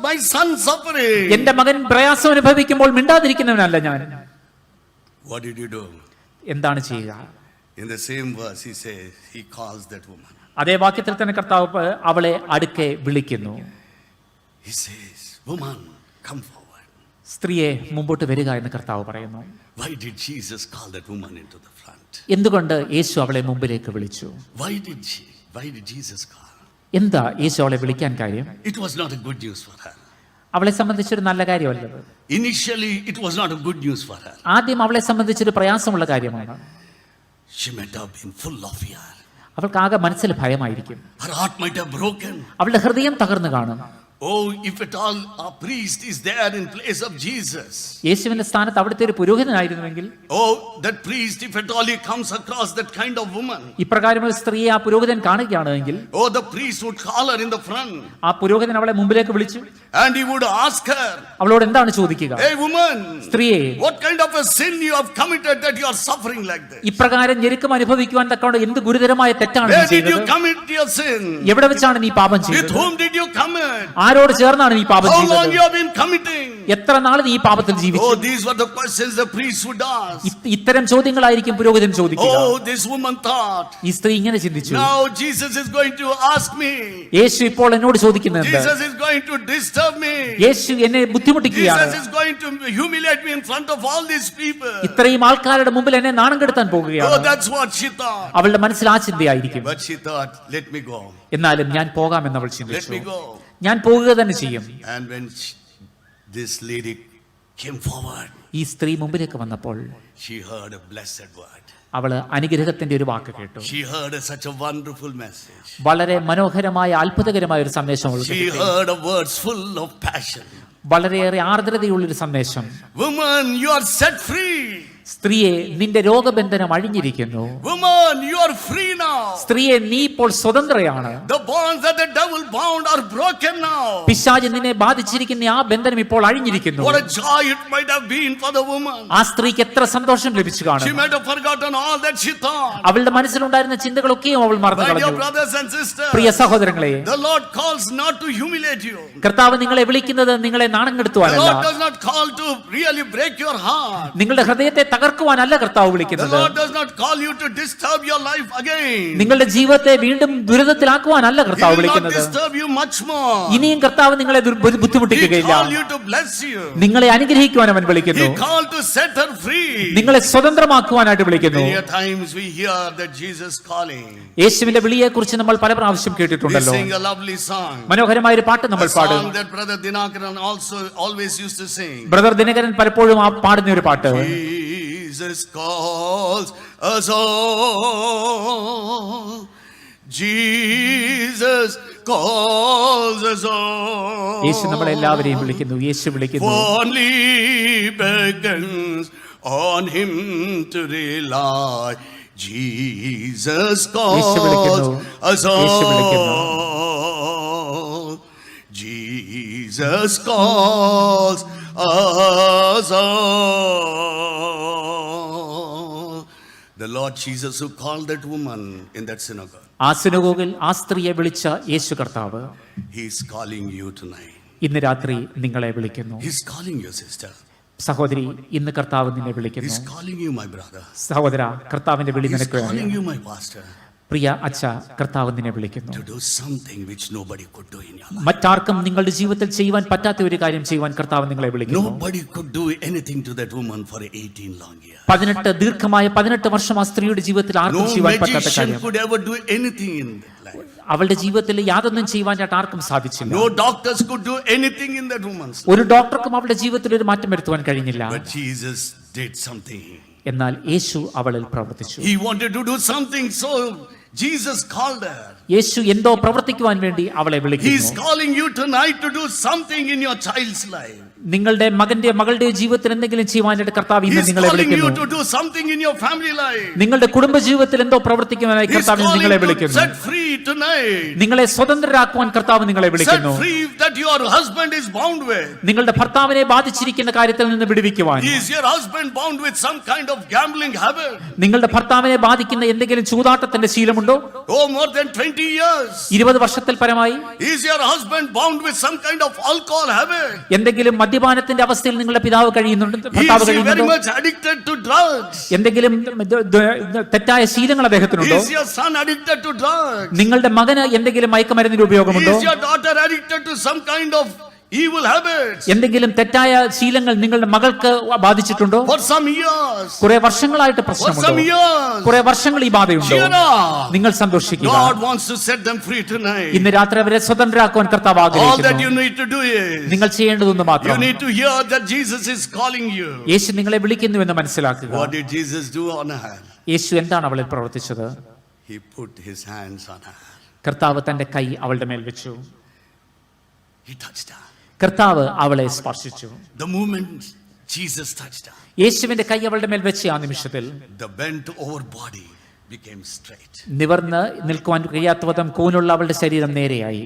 my son suffering. എന്റെ മകൻ പ്രയാസം അനുഭവിക്കുമ്പോൾ മിണ്ടാതിരിക്കുന്നവനല്ല ഞാൻ. What did you do? എന്താണ് ചെയ്യുക? In the same verse, he says, he calls that woman. അതേ വാക്യത്തിൽ തന്നെ കർത്താവ് അവളെ അടുക്കെ വിളിക്കുന്നു. He says, woman, come forward. സ്ത്രീയെ മുമ്പോട്ട് വരിക എന്ന് കർത്താവ് പറയുന്നു. Why did Jesus call that woman into the front? എന്തുകൊണ്ട് യേശു അവളെ മുമ്പിലേക്ക് വിളിച്ചു? Why did Jesus call? എന്താ യേശു അവളെ വിളിക്കാൻ കാര്യം? It was not a good news for her. അവളെ സംബന്ധിച്ചൊരു നല്ല കാര്യമല്ലത്. Initially, it was not a good news for her. ആദ്യം അവളെ സംബന്ധിച്ചൊരു പ്രയാസമുള്ള കാര്യമാണ്. She might have been full of fear. അവൾക്ക് ആകെ മനസ്സിൽ ഭയമായിരിക്കും. Her heart might have broken. അവളുടെ ഹൃദയം തകർന്നു കാണും. Oh, if at all a priest is there in place of Jesus. യേശുവിന്റെ സ്ഥാനത്ത് അവിടുത്തെ ഒരു പുരോഹിതനായിരുന്നുവെങ്കിൽ, Oh, that priest, if at all he comes across that kind of woman. ഇപ്രകാരം ഒരു സ്ത്രീയെ ആ പുരോഹിതൻ കാണുകയാണെങ്കിൽ, Oh, the priest would call her in the front. ആ പുരോഹിതൻ അവളെ മുമ്പിലേക്ക് വിളിച്ചു And he would ask her, അവളോട് എന്താണ് ചോദിക്കുക? hey woman, സ്ത്രീയെ, what kind of a sin you have committed that you are suffering like this? ഇപ്രകാരം ഞെരുക്കം അനുഭവിക്കുവാൻ തക്കവണ്ണം എന്ത് ഗുരുതരമായ തെറ്റാണ് നീ Where did you ചെയ്തത്? commit your sin? എവിടെ വെച്ചാണ് നീ പാപം With ചെയ്തത്? whom did you commit? ആരോട് ചേർന്നാണ് നീ പാപം How long ചെയ്തത്? you have been committing? എത്ര നാൾ നീ ഈ പാപത്തിൽ ജീവിച്ചു? Oh, these were the questions the priest would ask. ഇത്തരം ചോദ്യങ്ങളായിരിക്കും പുരോഹിതൻ ചോദിക്കുക. Oh, this woman thought, ഈ സ്ത്രീ ഇങ്ങനെ ചിന്തിച്ചു, now Jesus is going to ask me. യേശു ഇപ്പോൾ എന്നോട് ചോദിക്കുന്നത് എന്ത്? Jesus is going to disturb me. യേശു എന്നെ ബുദ്ധിമുട്ടിക്കുകയാണ്. Jesus is going to humiliate me in front of all these people. ഇത്രയും ആൾക്കാരുടെ മുമ്പിൽ എന്നെ നാണം കെടുത്താൻ Oh, പോകുകയാണ്. that's what she thought. അവളുടെ മനസ്സിൽ ആ ചിന്തയായിരിക്കും. But she thought, let me go. എന്നാലും ഞാൻ പോകാമെന്ന് അവൾ Let ചിന്തിച്ചു. me go. ഞാൻ പോകുക തന്നെ ചെയ്യും. And when this lady came forward, ഈ സ്ത്രീ മുമ്പിലേക്ക് വന്നപ്പോൾ she heard a blessed word. അവള് അനുഗ്രഹത്തിന്റെ ഒരു വാക്ക് കേട്ടു. She heard such a wonderful message. വളരെ മനോഹരമായ അത്ഭുതകരമായ ഒരു സന്ദേശം അവൾ She കേട്ടു. heard a words full of passion. വളരെയേറെ ആർദ്രതയുള്ളൊരു സന്ദേശം. Woman, you are set free. സ്ത്രീയെ, നിന്റെ രോഗബന്ധനം അഴിഞ്ഞിരിക്കുന്നു. Woman, you are free now. സ്ത്രീയെ, നീ ഇപ്പോൾ സ്വതന്ത്രയാണ്. The bonds that the devil bound are broken now. പിശാച് നിന്നെ ബാധിച്ചിരിക്കുന്ന ആ ബന്ധനം ഇപ്പോൾ അഴിഞ്ഞിരിക്കുന്നു. What a joy it might have been for the woman. ആ സ്ത്രീക്ക് എത്ര സന്തോഷം ലഭിച്ചു കാണും. She might have forgotten all that she thought. അവളുടെ മനസ്സിലുണ്ടായിരുന്ന ചിന്തകളൊക്കെയും അവൾ മറന്നു My dear കളഞ്ഞു. brothers and sisters, പ്രിയ സഹോദരങ്ങളെ, the Lord calls not to humiliate you. കർത്താവ് നിങ്ങളെ വിളിക്കുന്നത് നിങ്ങളെ നാണം The കെടുത്തുവാനല്ല. Lord does not call to really break your heart. നിങ്ങളുടെ ഹൃദയത്തെ തകർക്കുവാനല്ല കർത്താവ് The വിളിക്കുന്നത്. Lord does not call you to disturb your life again. നിങ്ങളുടെ ജീവിതത്തെ വീണ്ടും ദുരിതത്തിലാക്കുവാനല്ല He കർത്താവ് will not വിളിക്കുന്നത്. disturb you much more. ഇനിയും കർത്താവ് നിങ്ങളെ He ബുദ്ധിമുട്ടിക്കുകയില്ല. called you to bless you. നിങ്ങളെ അനുഗ്രഹിക്കുവാൻ അവൻ വിളിക്കുന്നു. He called to set her free. നിങ്ങളെ സ്വതന്ത്രമാക്കുവാനായിട്ട് വിളിക്കുന്നു. Many a times we hear that Jesus calling. യേശുവിന്റെ വിളിയെ കുറിച്ച് നമ്മൾ പല പ്രാവശ്യം We കേട്ടിട്ടുണ്ടല്ലോ. sing a lovely song. മനോഹരമായ ഒരു പാട്ട് A നമ്മൾ പാടും. song that Brother Dinakaran also always used to sing. Brother Dinakaran പലപ്പോഴും ആ പാടുന്ന ഒരു പാട്ട്. Jesus calls us all. Jesus calls us all. യേശു നമ്മളെല്ലാവരെയും വിളിക്കുന്നു. യേശു വിളിക്കുന്നു. Only beckons on him to rely. Jesus calls us all. Jesus calls us all. The Lord Jesus who called that woman in that synagogue, ആ സിനഗോഗിൽ ആ സ്ത്രീയെ വിളിച്ച യേശു കർത്താവ് he is calling you tonight. ഇന്ന് രാത്രി നിങ്ങളെ വിളിക്കുന്നു. He is calling you, sister. സഹോദരി, ഇന്ന് കർത്താവ് നിന്നെ He വിളിക്കുന്നു. is calling you, my brother. സഹോദര, കർത്താവിന്റെ വിളി He is നിനക്ക് calling you, my pastor. പ്രിയ അച്ഛ, കർത്താവ് നിന്നെ വിളിക്കുന്നു. to do something which nobody could do in your life. മറ്റാർക്കും നിങ്ങളുടെ ജീവിതത്തിൽ ചെയ്യുവാൻ പറ്റാത്ത ഒരു കാര്യം ചെയ്യുവാൻ കർത്താവ് നിങ്ങളെ വിളിക്കുന്നു. Nobody could do anything to that woman for 18 long years. 18 വർഷം ആ സ്ത്രീയുടെ ജീവിതത്തിൽ ആർക്കും No ചെയ്യുവാൻ പറ്റാത്ത magician കാര്യം. could ever do anything in that life. അവളുടെ ജീവിതത്തിൽ യാതൊന്നും ചെയ്യുവാനായിട്ട് ആർക്കും സാധിച്ചില്ല. No doctors could do anything in that woman's life. ഒരു ഡോക്ടർക്കും അവളുടെ ജീവിതത്തിൽ ഒരു മാറ്റം വരുത്തുവാൻ കഴിഞ്ഞില്ല. But Jesus did something. എന്നാൽ യേശു അവളിൽ പ്രവർത്തിച്ചു. He wanted to do something, so Jesus called her. യേശു എന്തോ പ്രവർത്തിക്കുവാൻ വേണ്ടി അവളെ He is വിളിക്കുന്നു. calling you tonight to do something in your child's life. നിങ്ങളുടെ മകളുടെ ജീവിതത്തിൽ എന്തെങ്കിലും ചെയ്യുവാനായിട്ട് കർത്താവ് He ഇന്ന് is നിങ്ങളെ calling you വിളിക്കുന്നു. to do something in your family life. നിങ്ങളുടെ കുടുംബ ജീവിതത്തിൽ എന്തോ പ്രവർത്തിക്കുവാനായി He is കർത്താവ് calling നിങ്ങളെ you to വിളിക്കുന്നു. set free tonight. നിങ്ങളെ സ്വതന്ത്രരാക്കുവാൻ കർത്താവ് നിങ്ങളെ Set വിളിക്കുന്നു. free that your husband is bound with. നിങ്ങളുടെ ഭർത്താവിനെ ബാധിച്ചിരിക്കുന്ന കാര്യത്തിൽ നിന്ന് വിടുവിക്കുവാൻ. Is your husband bound with some kind of gambling habit? നിങ്ങളുടെ ഭർത്താവിനെ ബാധിക്കുന്ന എന്തെങ്കിലും ചൂതാട്ടത്തിന്റെ ശീലമുണ്ടോ? Oh, more than 20 years. 20 വർഷത്തിൽ പരമായി. Is your husband bound with some kind of alcohol habit? എന്തെങ്കിലും മദ്യപാനത്തിന്റെ അവസ്ഥയിൽ നിങ്ങളുടെ പിതാവ് കഴിയുന്നുണ്ട്, Is ഭർത്താവ് he very കഴിയുന്നുണ്ടോ? much addicted to drugs? എന്തെങ്കിലും തെറ്റായ ശീലങ്ങൾ അദ്ദേഹത്തിനുണ്ടോ? Is your son addicted to drugs? നിങ്ങളുടെ മകന് എന്തെങ്കിലും മയക്കുമരുന്നിന്റെ ഉപയോഗമുണ്ടോ? Is your daughter addicted to some kind of evil habits? എന്തെങ്കിലും തെറ്റായ ശീലങ്ങൾ നിങ്ങളുടെ മകൾക്ക് ബാധിച്ചിട്ടുണ്ടോ? For some years. കുറെ വർഷങ്ങളായിട്ട് For പ്രശ്നമുണ്ടോ? some years. കുറെ വർഷങ്ങൾ ഈ ബാധയുണ്ടോ? Cheer up. നിങ്ങൾ സന്തോഷിക്കുക. God wants to set them free tonight. ഇന്ന് രാത്രി അവരെ സ്വതന്ത്രരാക്കുവാൻ കർത്താവ് All that you ആഗ്രഹിക്കുന്നു. need to do is നിങ്ങൾ ചെയ്യേണ്ടതൊന്ന് you മാത്രം, need to hear that Jesus is calling you. യേശു നിങ്ങളെ വിളിക്കുന്നു എന്ന് മനസ്സിലാക്കുക. What did Jesus do on her? യേശു എന്താണ് അവളിൽ പ്രവർത്തിച്ചത്? He put his hands on her. കർത്താവ് തന്റെ കൈ അവളുടെ മേൽ വെച്ചു. He touched her. കർത്താവ് അവളെ സ്പർശിച്ചു. The moment Jesus touched her, യേശുവിന്റെ കൈ അവളുടെ മേൽ വെച്ച ആ നിമിഷത്തിൽ the bent over body became straight. നിവർന്ന് നിൽക്കുവാൻ കഴിയാത്ത വിധം കൂനുള്ള അവളുടെ ശരീരം നേരെയായി.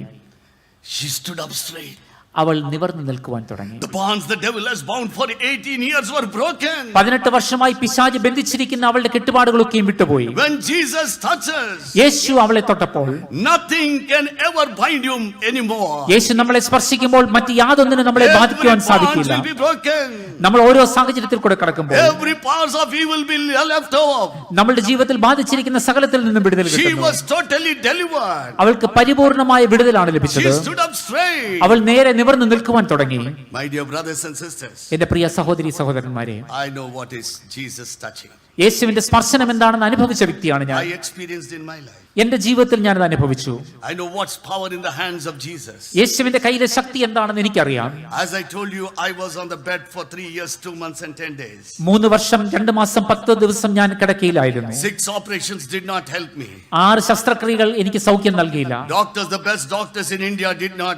She stood up straight. അവൾ നിവർന്ന് നിൽക്കുവാൻ തുടങ്ങി. The bonds the devil has bound for 18 years were broken. 18 വർഷമായി പിശാച് ബന്ധിച്ചിരിക്കുന്ന അവളുടെ കെട്ടുപാടുകളൊക്കെയും വിട്ടുപോയി. When Jesus touches, യേശു അവളെ തൊട്ടപ്പോൾ nothing can ever bind you anymore. യേശു നമ്മളെ സ്പർശിക്കുമ്പോൾ മറ്റ് യാതൊന്നിനും നമ്മളെ Every ബാധിക്കുവാൻ bonds സാധിക്കില്ല. will be broken. നമ്മൾ ഓരോ സാഹചര്യത്തിൽ കൂടെ കടക്കുമ്പോൾ Every powers of evil will be left over. നമ്മളുടെ ജീവിതത്തിൽ ബാധിച്ചിരിക്കുന്ന സകലത്തിൽ നിന്നും വിടുതൽ She കിട്ടുന്നു. was totally delivered. അവൾക്ക് പരിപൂർണമായ വിടുതലാണ് She ലഭിച്ചത്. stood up straight. അവൾ നേരെ നിവർന്ന് നിൽക്കുവാൻ തുടങ്ങി. My dear brothers and sisters, എന്റെ പ്രിയ സഹോദരി സഹോദരന്മാരെ, I know what is Jesus touching. യേശുവിന്റെ സ്പർശനം എന്താണെന്ന് അനുഭവിച്ച വ്യക്തിയാണ് ഞാൻ. I experienced in my life. എന്റെ ജീവിതത്തിൽ ഞാനത് അനുഭവിച്ചു. I know what's power in the hands of Jesus. യേശുവിന്റെ കയ്യിലെ ശക്തി എന്താണെന്ന് എനിക്കറിയാം. As I told you, I was on the bed for 3 years, 2 months and 10 days. 3 വർഷം 2 മാസം 10 ദിവസം ഞാൻ കിടക്കയിലായിരുന്നു. 6 operations did not help me. 6 ശസ്ത്രക്രിയകൾ എനിക്ക് സൗഖ്യം നൽകിയില്ല. Doctors, the best doctors in India did not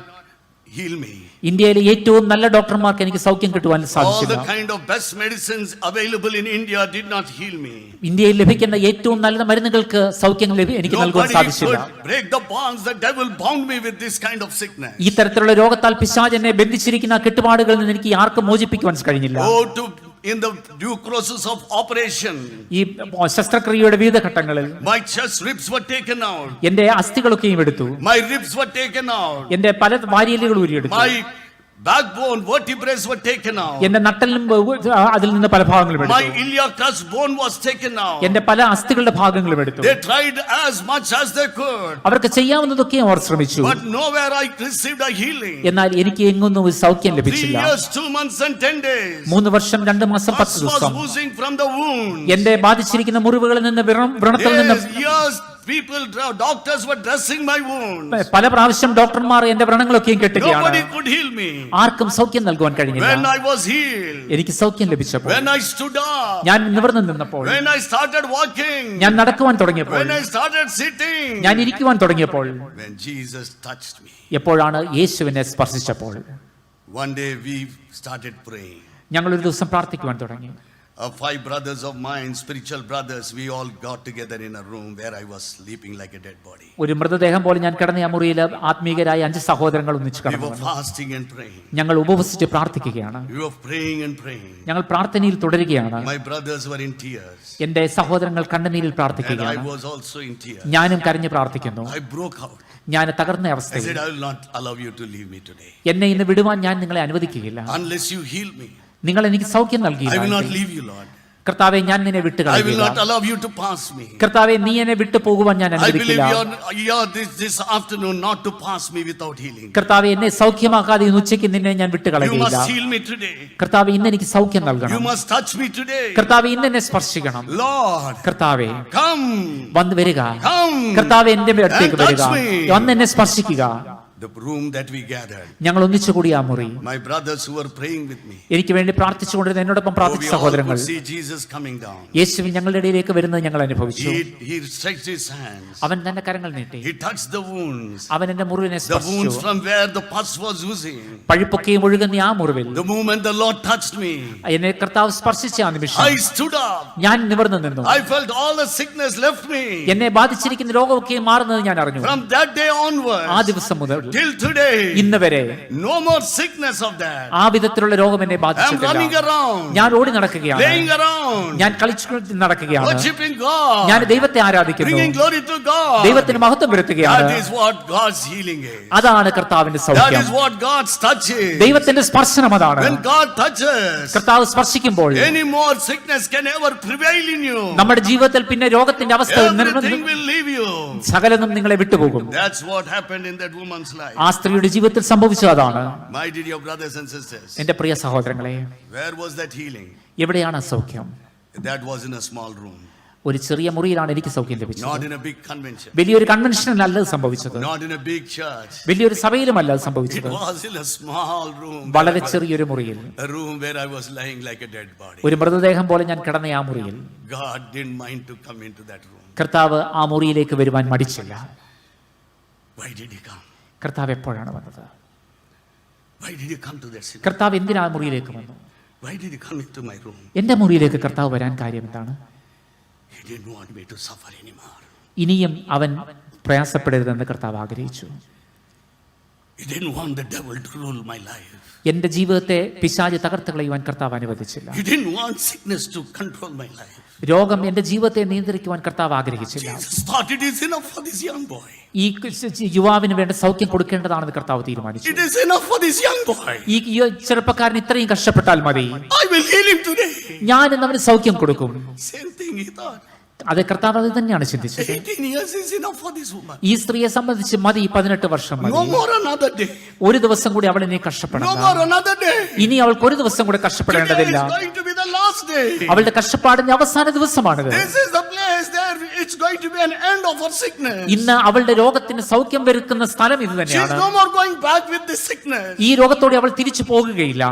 heal me. ഇന്ത്യയിലെ ഏറ്റവും നല്ല ഡോക്ടർമാർക്ക് എനിക്ക് സൗഖ്യം കിട്ടുവാൻ All സാധിച്ചില്ല. the kind of best medicines available in India did not heal me. ഇന്ത്യയിൽ ലഭിക്കുന്ന ഏറ്റവും നല്ല മരുന്നുകൾക്ക് സൗഖ്യം എനിക്ക് നൽകുവാൻ Nobody സാധിച്ചില്ല. could break the bonds. The devil bound me with this kind of sickness. ഈ തരത്തിലുള്ള രോഗത്താൽ പിശാച് എന്നെ ബന്ധിച്ചിരിക്കുന്ന കെട്ടുപാടുകളിൽ നിന്ന് എനിക്ക് ആർക്കും മോചിപ്പിക്കുവാൻ കഴിഞ്ഞില്ല. Oh, in the due process of operation, ഈ ശസ്ത്രക്രിയയുടെ വിവിധ ഘട്ടങ്ങളിൽ my chest ribs were taken out. എന്റെ അസ്ഥികളൊക്കെയും എടുത്തു. My ribs were taken out. എന്റെ പല വാരിയലുകൾ ഊരിയെടുത്തു. My backbone, vertebrae were taken out. എന്റെ നട്ടലിനും അതിൽ നിന്ന് പല ഭാഗങ്ങളും My എടുത്തു. iliac crust bone was taken out. എന്റെ പല അസ്ഥികളുടെ ഭാഗങ്ങളും എടുത്തു. They tried as much as they could, അവർക്ക് ചെയ്യാവുന്നതൊക്കെയും അവർ ശ്രമിച്ചു. but nowhere I received a healing. എന്നാൽ എനിക്ക് എങ്ങൊന്നും ഒരു സൗഖ്യം 3 ലഭിച്ചില്ല. years, 2 months and 10 days. 3 വർഷം 2 മാസം 10 Pus was ദിവസം oozing from the wound. എന്റെ ബാധിച്ചിരിക്കുന്ന മുറിവുകളിൽ നിന്ന് വ്രണത്തിൽ നിന്ന് Yes, people, doctors were dressing my wounds. പല പ്രാവശ്യം ഡോക്ടർമാർ എന്റെ വ്രണങ്ങളൊക്കെയും കെട്ടുകയാണ്. Nobody could heal me. ആർക്കും സൗഖ്യം നൽകുവാൻ കഴിഞ്ഞില്ല. When I was healed, എനിക്ക് സൗഖ്യം ലഭിച്ചപ്പോൾ, when I stood up, ഞാൻ നിവർന്നു നിന്നപ്പോൾ, when I started walking, ഞാൻ നടക്കുവാൻ തുടങ്ങിയപ്പോൾ, when I started sitting, ഞാൻ ഇരിക്കുവാൻ തുടങ്ങിയപ്പോൾ, when Jesus touched me, എപ്പോഴാണ് യേശുവിനെ സ്പർശിച്ചപ്പോൾ, one day we started praying. ഞങ്ങൾ ഒരു ദിവസം പ്രാർത്ഥിക്കുവാൻ തുടങ്ങി. 5 brothers of mine, spiritual brothers, we all got together in a room where I was sleeping like a dead body. ഒരു മൃതദേഹം പോലെ ഞാൻ കിടന്ന ആ മുറിയിൽ ആത്മീകരായ 5 സഹോദരങ്ങൾ ഒന്നിച്ച് We were കിടന്നു. fasting and praying. ഞങ്ങൾ ഉപവസിച്ച് പ്രാർത്ഥിക്കുകയാണ്. We were praying and praying. ഞങ്ങൾ പ്രാർത്ഥനയിൽ തുടരുകയാണ്. My brothers were in tears. എന്റെ സഹോദരങ്ങൾ കണ്ണുനീരിൽ And I പ്രാർത്ഥിക്കുകയാണ്. was also in tears. ഞാനും കരഞ്ഞു പ്രാർത്ഥിക്കുന്നു. I broke out. ഞാൻ തകർന്ന I അവസ്ഥയിൽ, said, I will not allow you to leave me today. എന്നെ ഇന്ന് വിടുവാൻ ഞാൻ നിങ്ങളെ അനുവദിക്കുകയില്ല. Unless you heal me, നിങ്ങൾ എനിക്ക് സൗഖ്യം I will not നൽകിയില്ല. leave you, Lord. കർത്താവെ ഞാൻ നിന്നെ I will വിട്ടുകളയില്ല. not allow you to pass me. കർത്താവെ നീ എന്നെ വിട്ടു പോകുവാൻ ഞാൻ I believe അനുവദിക്കില്ല. you're this afternoon not to pass me without healing. കർത്താവെ എന്നെ സൗഖ്യമാക്കാതെ ഇന്ന് ഉച്ചയ്ക്ക് നിന്നെ ഞാൻ You വിട്ടുകളയില്ല. must heal me today. കർത്താവെ ഇന്ന് എനിക്ക് സൗഖ്യം You നൽകണം. must touch me today. കർത്താവെ ഇന്ന് എന്നെ സ്പർശിക്കണം. Lord, കർത്താവെ come. വന്ന് വരിക. Come. കർത്താവെ എന്റെ അടുത്തേക്ക് And വരിക. touch me. വന്ന് എന്നെ സ്പർശിക്കുക. The room that we gathered. ഞങ്ങൾ ഒന്നിച്ചുകൂടി ആ മുറി, My brothers who were praying with me. എനിക്ക് വേണ്ടി പ്രാർത്ഥിച്ചുകൊണ്ടിരുന്ന എന്നോടൊപ്പം Oh, പ്രാർത്ഥിച്ച we all സഹോദരങ്ങൾ, could see Jesus coming down. യേശുവിൻ ഞങ്ങളുടെ ഇടയിലേക്ക് വരുന്നത് ഞങ്ങൾ അനുഭവിച്ചു. He stretched his hands. അവൻ തന്റെ കരങ്ങൾ നീട്ടി. He touched the wounds. അവൻ എന്റെ മുറിവിനെ The സ്പർശിച്ചു. wounds from where the pus was oozing. പഴുപ്പൊക്കെയും ഒഴുകുന്ന ആ മുറിവിൽ The moment the Lord touched me, എന്നെ കർത്താവ് സ്പർശിച്ച ആ നിമിഷം I stood up. ഞാൻ നിവർന്നു നിന്നു. I felt all the sickness left me. എന്നെ ബാധിച്ചിരിക്കുന്ന രോഗമൊക്കെ മാറുന്നത് ഞാൻ അറിഞ്ഞു. From that day onwards, ആ ദിവസം മുതൽ till today, ഇന്ന് വരെ no more sickness of that. ആ വിധത്തിലുള്ള രോഗം എന്നെ I am running ബാധിച്ചിട്ടില്ല. around, ഞാൻ ഓടി നടക്കുകയാണ്, playing around, ഞാൻ കളിച്ചു നടക്കുകയാണ്, worshiping God, ഞാൻ ദൈവത്തെ ആരാധിക്കുന്നു, bringing glory to God. ദൈവത്തിന് മഹത്വം വരുത്തുകയാണ്. That is what God's healing is. അതാണ് കർത്താവിന്റെ That സൗഖ്യം. is what God's touch is. ദൈവത്തിന്റെ സ്പർശനം അതാണ്. When God touches, കർത്താവ് സ്പർശിക്കുമ്പോൾ any more sickness can ever prevail in you. നമ്മുടെ ജീവിതത്തിൽ പിന്നെ രോഗത്തിന്റെ അവസ്ഥ Everything will leave you. സകലതും നിങ്ങളെ വിട്ടുപോകും. That's what happened in that woman's life. ആ സ്ത്രീയുടെ ജീവിതത്തിൽ സംഭവിച്ചത് അതാണ്. My dear brothers and sisters, എന്റെ പ്രിയ സഹോദരങ്ങളെ, where was that healing? എവിടെയാണ് സൗഖ്യം? That was in a small room, ഒരു ചെറിയ മുറിയിലാണ് എനിക്ക് സൗഖ്യം ലഭിച്ചത്. not in a big convention, വലിയൊരു കൺവെൻഷനിലല്ല അത് സംഭവിച്ചത്. not in a big church. വലിയൊരു സഭയിലുമല്ല അത് It സംഭവിച്ചത്. was in a small room, വളരെ ചെറിയൊരു മുറിയിൽ, a room where I was lying like a dead body. ഒരു മൃതദേഹം പോലെ ഞാൻ കിടന്ന ആ മുറിയിൽ God didn't mind to come into that room. കർത്താവ് ആ മുറിയിലേക്ക് വരുവാൻ മടിച്ചില്ല. Why did he come? കർത്താവ് എപ്പോഴാണ് വന്നത്? Why did he come to that city? കർത്താവ് എന്തിനാ ആ മുറിയിലേക്ക് വന്നു? Why did he come into my room? എന്റെ മുറിയിലേക്ക് കർത്താവ് വരാൻ കാര്യം എന്താണ്? He didn't want me to suffer anymore. ഇനിയും അവൻ പ്രയാസപ്പെടരുതെന്ന് കർത്താവ് ആഗ്രഹിച്ചു. He didn't want the devil to rule my life. എന്റെ ജീവിതത്തെ പിശാച് തകർത്ത് കളയുവാൻ കർത്താവ് അനുവദിച്ചില്ല. He didn't want sickness to control my life. രോഗം എന്റെ ജീവിതത്തെ നിയന്ത്രിക്കുവാൻ കർത്താവ് ആഗ്രഹിച്ചില്ല. Jesus thought it is enough for this young boy. ഈ യുവാവിന് വേണ്ട സൗഖ്യം കൊടുക്കേണ്ടതാണെന്ന് കർത്താവ് തീരുമാനിച്ചു. It is enough for this young boy. ഈ ചെറുപ്പക്കാരൻ ഇത്രയും കഷ്ടപ്പെട്ടാൽ മതി, I will heal him today. ഞാൻ ഇന്ന് അവന് സൗഖ്യം കൊടുക്കും. Same thing he thought. അത് കർത്താവ് അത് തന്നെയാണ് ചിന്തിച്ചത്. 18 years is enough for this woman. ഈ സ്ത്രീയെ സംബന്ധിച്ച് മതി 18 വർഷം മതി. No more another day. ഒരു ദിവസം കൂടി അവൾ ഇനി No കഷ്ടപ്പെടണം. more another day. ഇനി അവൾക്ക് ഒരു ദിവസം കൂടി Today കഷ്ടപ്പെടേണ്ടതില്ല. is going to be the last day. അവളുടെ കഷ്ടപ്പാടിന്റെ അവസാന ദിവസമാണിത്. This is the place there. It's going to be an end of her sickness. ഇന്ന് അവളുടെ രോഗത്തിന് സൗഖ്യം വരുത്തുന്ന സ്ഥലം ഇത് She is തന്നെയാണ്. no more going back with this sickness. ഈ രോഗത്തോടെ അവൾ തിരിച്ചു പോകുകയില്ല.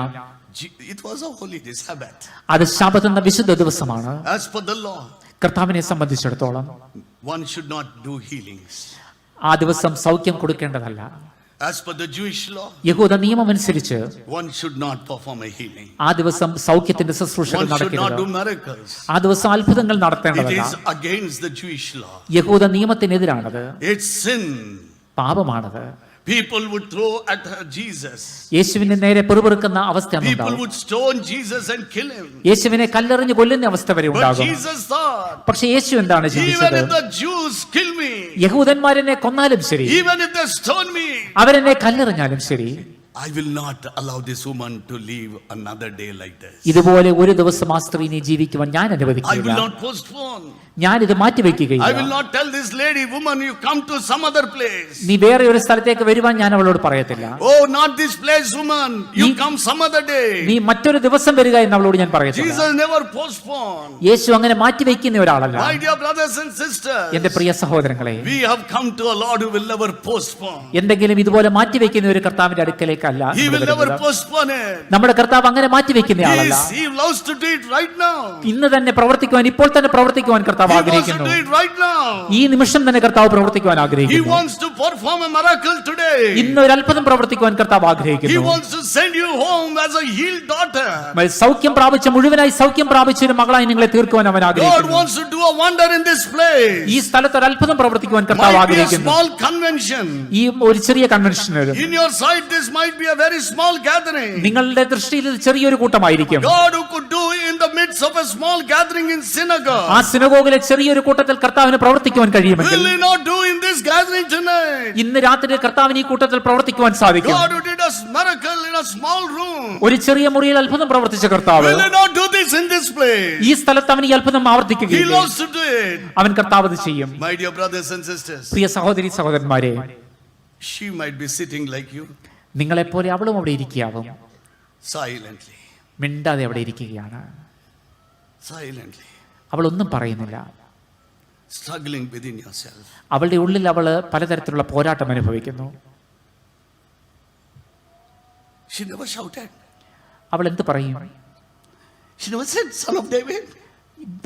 It was a holy day, Sabbath. അത് ശബത്ത് എന്ന വിശുദ്ധ ദിവസമാണ്. As per the law, കർത്താവിനെ സംബന്ധിച്ചിടത്തോളം one should not do healings. ആ ദിവസം സൗഖ്യം കൊടുക്കേണ്ടതല്ല. As per the Jewish law, യഹൂദ നിയമം അനുസരിച്ച് one should not perform a healing. ആ ദിവസം സൗഖ്യത്തിന്റെ ശുശ്രൂഷകൾ One should not do നടക്കരുത്. miracles. ആ ദിവസം അത്ഭുതങ്ങൾ It നടത്തേണ്ടതല്ല. is against the Jewish law. യഹൂദ നിയമത്തിനെതിരാണത്. It's sin. പാപമാണത്. People would throw at Jesus. യേശുവിന്റെ നേരെ പെറുപെറുക്കുന്ന അവസ്ഥ People ഉണ്ടാകും. would stone Jesus and kill him. യേശുവിനെ കല്ലെറിഞ്ഞ് കൊല്ലുന്ന അവസ്ഥ വരെ But ഉണ്ടാകും. Jesus thought, പക്ഷെ യേശു എന്താണ് even ചിന്തിച്ചത്? if the Jews kill me, യഹൂദന്മാരെന്നെ കൊന്നാലും ശരി, even if they stone me, അവരെന്നെ കല്ലെറിഞ്ഞാലും ശരി, I will not allow this woman to live another day like this. ഇതുപോലെ ഒരു ദിവസം ആ സ്ത്രീനെ ജീവിക്കുവാൻ ഞാൻ I will അനുവദിക്കില്ല. not postpone. ഞാൻ ഇത് I മാറ്റിവെക്കുകയില്ല. will not tell this lady, woman, you come to some other place. നീ വേറെ ഒരു സ്ഥലത്തേക്ക് വരുവാൻ ഞാൻ അവളോട് പറയത്തില്ല. Oh, not this place, woman. You Ni- come some other day. നീ മറ്റൊരു ദിവസം വരിക എന്ന് അവളോട് ഞാൻ പറയത്തില്ല. Jesus never postponed. യേശു അങ്ങനെ മാറ്റിവെക്കുന്ന ഒരാളല്ല. My dear brothers and sisters, എന്റെ പ്രിയ സഹോദരങ്ങളെ, we have come to a Lord who will never postpone. എന്തെങ്കിലും ഇതുപോലെ മാറ്റിവെക്കുന്ന ഒരു കർത്താവിന്റെ അടുക്കലേക്കല്ല He നമ്മൾ will never വരുന്നത്. postpone it. നമ്മുടെ കർത്താവ് അങ്ങനെ മാറ്റിവെക്കുന്ന ആളല്ല. He loves to do it right now. ഇന്ന് തന്നെ പ്രവർത്തിക്കുവാൻ, ഇപ്പോൾ തന്നെ പ്രവർത്തിക്കുവാൻ കർത്താവ് He wants to ആഗ്രഹിക്കുന്നു. do it right now. ഈ നിമിഷം തന്നെ കർത്താവ് പ്രവർത്തിക്കുവാൻ He ആഗ്രഹിക്കുന്നു. wants to perform a miracle today. ഇന്ന് ഒരു അത്ഭുതം പ്രവർത്തിക്കുവാൻ കർത്താവ് He ആഗ്രഹിക്കുന്നു. wants to send you home as a healed daughter. സൗഖ്യം പ്രാപിച്ച, മുഴുവനായി സൗഖ്യം പ്രാപിച്ച ഒരു മകളായി നിങ്ങളെ തീർക്കുവാൻ അവൻ God ആഗ്രഹിക്കുന്നു. wants to do a wonder in this place. ഈ സ്ഥലത്ത് ഒരു അത്ഭുതം പ്രവർത്തിക്കുവാൻ കർത്താവ് Might be a ആഗ്രഹിക്കുന്നു. small convention. ഈ ഒരു ചെറിയ കൺവെൻഷനിൽ In your sight, this might be a very small gathering. നിങ്ങളുടെ ദൃഷ്ടിയിൽ ഇത് ചെറിയൊരു കൂട്ടമായിരിക്കും. God who could do in the midst of a small gathering in synagogue, ആ സിനഗോഗിലെ ചെറിയൊരു കൂട്ടത്തിൽ കർത്താവിന് പ്രവർത്തിക്കുവാൻ കഴിയുമെങ്കിൽ will he not do in this gathering tonight? ഇന്ന് രാത്രി കർത്താവിന് ഈ കൂട്ടത്തിൽ പ്രവർത്തിക്കുവാൻ സാധിക്കും. God who did a miracle in a small room, ഒരു ചെറിയ മുറിയിൽ അത്ഭുതം പ്രവർത്തിച്ച കർത്താവ് will he not do this in this place? ഈ സ്ഥലത്ത് അവൻ ഈ അത്ഭുതം He ആവർത്തിക്കുകയില്ല. loves to do it. അവൻ കർത്താവ് അത് ചെയ്യും. My dear brothers and sisters, പ്രിയ സഹോദരി സഹോദരന്മാരെ, she might be sitting like you, നിങ്ങളെപ്പോലെ അവളും അവിടെ ഇരിക്കുകയാവും. silently, മിണ്ടാതെ അവിടെ ഇരിക്കുകയാണ്. silently, അവൾ ഒന്നും പറയുന്നില്ല. struggling within yourself. അവളുടെ ഉള്ളിൽ അവള് പലതരത്തിലുള്ള പോരാട്ടം അനുഭവിക്കുന്നു. She never shouted. അവൾ എന്ത് പറയും? She never said, Son of David,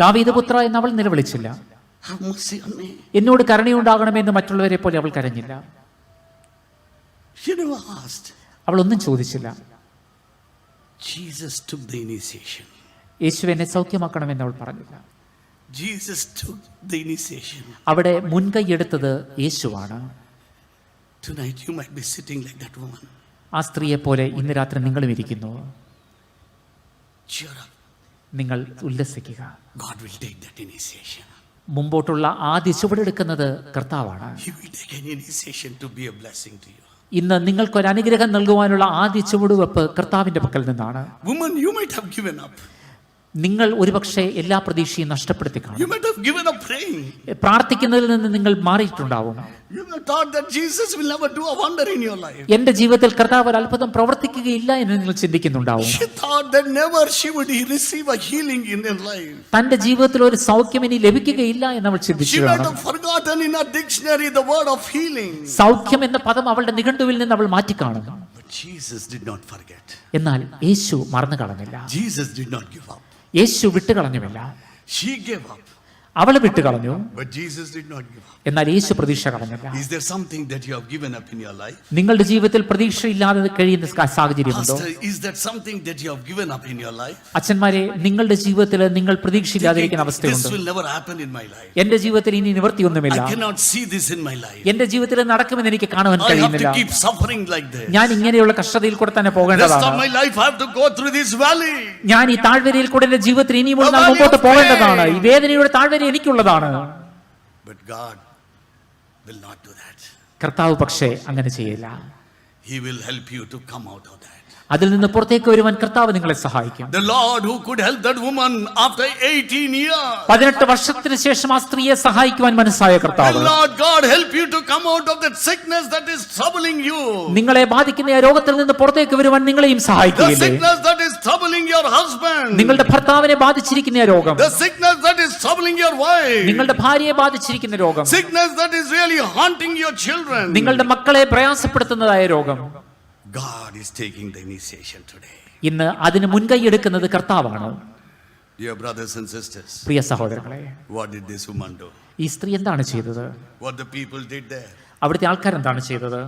ദാവീദ് പുത്ര എന്ന് അവൾ നിലവിളിച്ചില്ല. have mercy on me. എന്നോട് കരുണയുണ്ടാകണമെന്ന് മറ്റുള്ളവരെ പോലെ അവൾ കരഞ്ഞില്ല. She never asked. അവൾ ഒന്നും ചോദിച്ചില്ല. Jesus took the initiation. യേശു എന്നെ സൗഖ്യമാക്കണമെന്ന് അവൾ പറഞ്ഞില്ല. Jesus took the initiation. അവിടെ മുൻകൈ എടുത്തത് യേശുവാണ്. Tonight you might be sitting like that woman. ആ സ്ത്രീയെ പോലെ ഇന്ന് രാത്രി നിങ്ങളും ഇരിക്കുന്നു. Cheer up. നിങ്ങൾ ഉല്ലസിക്കുക. God will take that initiation. മുമ്പോട്ടുള്ള ആദ്യ ചുവടെടുക്കുന്നത് കർത്താവാണ്. He will take an initiation to be a blessing to you. ഇന്ന് നിങ്ങൾക്കൊരു അനുഗ്രഹം നൽകുവാനുള്ള ആദ്യ ചുവടുവെപ്പ് കർത്താവിന്റെ പക്കൽ നിന്നാണ്. Woman, you might have given up. നിങ്ങൾ ഒരുപക്ഷെ എല്ലാ പ്രതീക്ഷയും നഷ്ടപ്പെടുത്തി കാണും. You might have given up praying. പ്രാർത്ഥിക്കുന്നതിൽ നിന്ന് നിങ്ങൾ മാറിയിട്ടുണ്ടാവും. You may have thought that Jesus will never do a wonder in your life. എന്റെ ജീവിതത്തിൽ കർത്താവ് ഒരു അത്ഭുതം പ്രവർത്തിക്കുകയില്ല എന്ന് നിങ്ങൾ ചിന്തിക്കുന്നുണ്ടാവും. She thought that never she would receive a healing in her life. തന്റെ ജീവിതത്തിൽ ഒരു സൗഖ്യം ഇനി ലഭിക്കുകയില്ല എന്ന് അവൾ She ചിന്തിച്ചു might കാണും. have forgotten in her dictionary the word of healing. സൗഖ്യം എന്ന പദം അവളുടെ നിഘണ്ടുവിൽ നിന്ന് അവൾ മാറ്റിക്കാണും. But Jesus did not forget. എന്നാൽ യേശു മറന്നു കളഞ്ഞില്ല. Jesus did not give up. Yeshu വിട്ടുകളഞ്ഞുമില്ല. She gave up. അവള് വിട്ടുകളഞ്ഞു. But Jesus did not give up. എന്നാൽ യേശു പ്രതീക്ഷ കളഞ്ഞില്ല. Is there something that you have given up in your life? നിങ്ങളുടെ ജീവിതത്തിൽ പ്രതീക്ഷയില്ലാതെ കഴിയുന്ന സാഹചര്യമുണ്ടോ? Pastor, is that something that you have given up in your life? അച്ഛന്മാരെ, നിങ്ങളുടെ ജീവിതത്തിൽ നിങ്ങൾ പ്രതീക്ഷയില്ലാതിരിക്കുന്ന This അവസ്ഥയുണ്ട്. will never happen in my life. എന്റെ ജീവിതത്തിൽ ഇനി നിവൃത്തിയൊന്നുമില്ല. I cannot see this in my life. എന്റെ ജീവിതത്തിൽ നടക്കുമെന്ന് എനിക്ക് കാണുവാൻ I have കഴിയുന്നില്ല. to keep suffering like this. ഞാൻ ഇങ്ങനെയുള്ള കഷ്ടതയിൽ കൂടെ തന്നെ The rest പോകേണ്ടതാണ്. of my life I have to go through this valley. ഞാൻ ഈ താഴ്വരയിൽ കൂടെ എന്റെ ജീവിതത്തിൽ ഇനിയും നാൾ മുമ്പോട്ട് പോകേണ്ടതാണ്. ഈ വേദനയുടെ താഴ്വര എനിക്കുള്ളതാണ്. But God will not do that. കർത്താവ് പക്ഷേ അങ്ങനെ ചെയ്യില്ല. He will help you to come out of that. അതിൽ നിന്ന് പുറത്തേക്ക് വരുവാൻ കർത്താവ് നിങ്ങളെ സഹായിക്കും. The Lord who could help that woman after 18 years. 18 വർഷത്തിന് ശേഷം ആ സ്ത്രീയെ സഹായിക്കുവാൻ മനസ്സായ The കർത്താവ് Lord God help you to come out of that sickness that is troubling you. നിങ്ങളെ ബാധിക്കുന്ന ആ രോഗത്തിൽ നിന്ന് പുറത്തേക്ക് വരുവാൻ നിങ്ങളെയും The സഹായിക്കുകയില്ലേ? sickness that is troubling your husband. നിങ്ങളുടെ ഭർത്താവിനെ ബാധിച്ചിരിക്കുന്ന ആ രോഗം, The sickness that is troubling your wife. നിങ്ങളുടെ ഭാര്യയെ ബാധിച്ചിരിക്കുന്ന രോഗം, Sickness that is really haunting your children. നിങ്ങളുടെ മക്കളെ പ്രയാസപ്പെടുത്തുന്നതായ രോഗം, God is taking the initiation today. ഇന്ന് അതിന് മുൻകൈ എടുക്കുന്നത് കർത്താവാണ്. Dear brothers and sisters, പ്രിയ സഹോദരങ്ങളെ, what did this woman do? ഈ സ്ത്രീ എന്താണ് ചെയ്തത്? What the people did there? അവിടുത്തെ ആൾക്കാർ എന്താണ് ചെയ്തത്?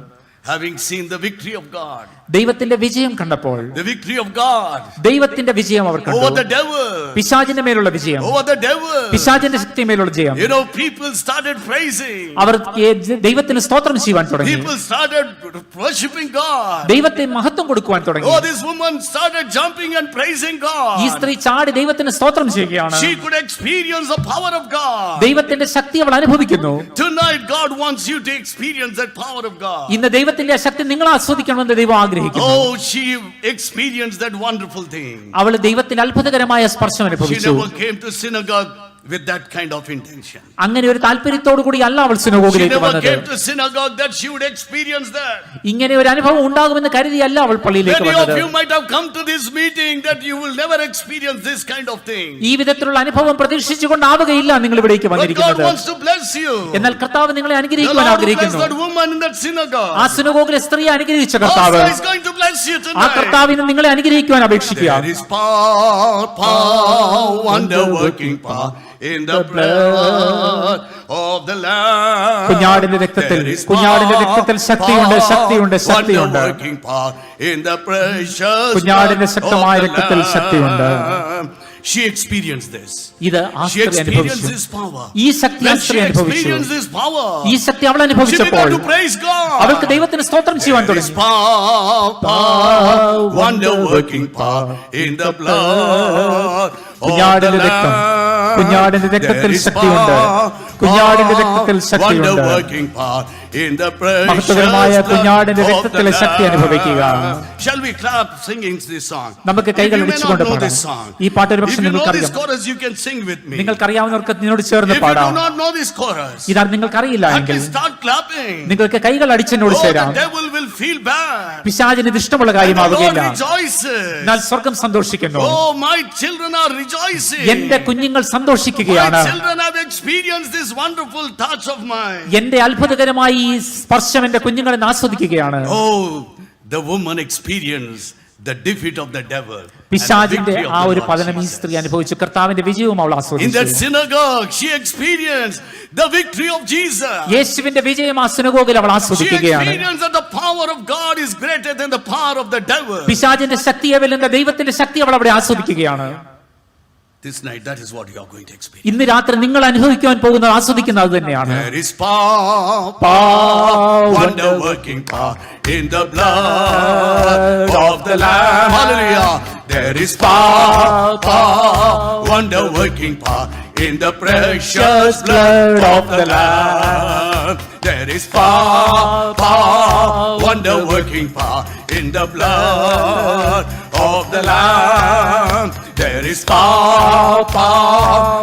Having seen the victory of God, ദൈവത്തിന്റെ വിജയം കണ്ടപ്പോൾ, the victory of God ദൈവത്തിന്റെ വിജയം അവർ over the കണ്ടു. devil, പിശാചിന്റെ മേലുള്ള വിജയം, over the devil. പിശാചിന്റെ ശക്തിമേലുള്ള ജയം. You know, people started praising. അവർ ദൈവത്തിന് സ്തോത്രം ചെയ്യുവാൻ തുടങ്ങി. People started worshiping God. ദൈവത്തെ മഹത്വം കൊടുക്കുവാൻ തുടങ്ങി. Oh, this woman started jumping and praising ഈ God. സ്ത്രീ ചാടി ദൈവത്തിന് സ്തോത്രം ചെയ്യുകയാണ്. She could experience the power of God. ദൈവത്തിന്റെ ശക്തി അവൾ അനുഭവിക്കുന്നു. Tonight, God wants you to experience that power of God. ഇന്ന് ദൈവത്തിന്റെ ശക്തി നിങ്ങൾ ആസ്വദിക്കണമെന്ന് ദൈവം ആഗ്രഹിക്കുന്നു. Oh, she experienced that wonderful thing. അവൾ ദൈവത്തിൽ അത്ഭുതകരമായ സ്പർശം She അനുഭവിച്ചു. never came to synagogue with that kind of intention. അങ്ങനെ ഒരു താല്പര്യത്തോടു കൂടി അല്ല അവൾ She സിനഗോഗിലേക്ക് never വന്നത്. came to synagogue that she would experience that. ഇങ്ങനെ ഒരു അനുഭവം ഉണ്ടാകുമെന്ന് കരുതിയല്ല അവൾ പള്ളിയിലേക്ക് Many വന്നത്. of you might have come to this meeting that you will never experience this kind of thing. ഈ വിധത്തിലുള്ള അനുഭവം പ്രതീക്ഷിച്ചുകൊണ്ടാവുകയില്ല നിങ്ങൾ ഇവിടേക്ക് But God വന്നിരിക്കുന്നത്. wants to bless you. എന്നാൽ കർത്താവ് നിങ്ങളെ The അനുഗ്രഹിക്കുവാൻ Lord blessed ആഗ്രഹിക്കുന്നു. that woman in that synagogue. ആ സിനഗോഗിലെ സ്ത്രീയെ അനുഗ്രഹിച്ച കർത്താവ് Also is going to bless you ആ tonight. കർത്താവിന് നിങ്ങളെ അനുഗ്രഹിക്കുവാൻ അപേക്ഷിക്കുക. There is power, wonder-working power in the blood of the Lamb. കുഞ്ഞാടിന്റെ രക്തത്തിൽ, There is കുഞ്ഞാടിന്റെ രക്തത്തിൽ ശക്തിയുണ്ട്, ശക്തിയുണ്ട്, power, ശക്തിയുണ്ട്. wonder-working power in the precious കുഞ്ഞാടിന്റെ blood ശക്തമായ of the രക്തത്തിൽ ശക്തിയുണ്ട്. Lamb. she experienced this. ഇത് ആ She സ്ത്രീ experienced അനുഭവിച്ചു. this power. ഈ ശക്തി ആ When സ്ത്രീ she അനുഭവിച്ചു. experienced this power, ഈ ശക്തി അവൾ she അനുഭവിച്ചപ്പോൾ began to praise God. അവൾക്ക് ദൈവത്തിന് സ്തോത്രം ചെയ്യുവാൻ There is തുടങ്ങി. power, wonder working power in the blood of the കുഞ്ഞാടിന്റെ രക്തം, Lamb. കുഞ്ഞാടിന്റെ രക്തത്തിൽ There is ശക്തിയുണ്ട്. കുഞ്ഞാടിന്റെ രക്തത്തിൽ power, ശക്തിയുണ്ട്. wonder working power in the precious മഹത്വകരമായ കുഞ്ഞാടിന്റെ blood of രക്തത്തിലെ the ശക്തി അനുഭവിക്കുക. Lamb. Shall we clap singing this song? നമുക്ക് If കൈകൾ you may not അടിച്ചുകൊണ്ട് know പാടാം. this song, ഈ പാട്ട് ഒരു if പക്ഷെ you know this നിങ്ങൾക്കറിയാം. chorus, you can sing with me. നിങ്ങൾക്കറിയാവുന്നവർക്ക് നിന്നോട് ചേർന്ന് If you do പാടാം. not know this chorus, ഇതാ നിങ്ങൾക്കറിയില്ല at എങ്കിൽ least start clapping. നിങ്ങൾക്ക് കൈകൾ അടിച്ചെന്നോട് Oh, ചേരാം. the devil will feel bad. പിശാചിന് ഇത് ഇഷ്ടമുള്ള And the Lord കാര്യമാവുകയില്ല. rejoices. എന്നാൽ സ്വർഗം സന്തോഷിക്കുന്നു. Oh, my children are rejoicing. എന്റെ കുഞ്ഞുങ്ങൾ My സന്തോഷിക്കുകയാണ്. children have experienced this wonderful touch of mine. എന്റെ അത്ഭുതകരമായ ഈ സ്പർശം എന്റെ കുഞ്ഞുങ്ങളെ ആസ്വദിക്കുകയാണ്. Oh, the woman experienced the defeat of the devil. and the പിശാചിന്റെ victory of ആ the ഒരു Lord പതനം ഈ Jesus. സ്ത്രീ അനുഭവിച്ചു. കർത്താവിന്റെ വിജയവും അവൾ In that ആസ്വദിച്ചു. synagogue, she experienced the victory of Jesus. യേശുവിന്റെ വിജയം ആ സിനഗോഗിൽ അവൾ She ആസ്വദിക്കുകയാണ്. experienced that the power of God is greater than the power of the devil. പിശാചിന്റെ ശക്തിയെ വെല്ലുന്ന ദൈവത്തിന്റെ ശക്തി അവൾ അവിടെ ആസ്വദിക്കുകയാണ്. This night, that is what you are going to experience. ഇന്ന് രാത്രി നിങ്ങൾ അനുഭവിക്കുവാൻ പോകുന്നത് ആസ്വദിക്കുന്നത് അത് തന്നെയാണ്. There is power, wonder working power in the blood of the Lamb. Hallelujah. There is power, wonder working power in the precious blood of the Lamb. There is power, wonder working power in the blood of the Lamb. There is power,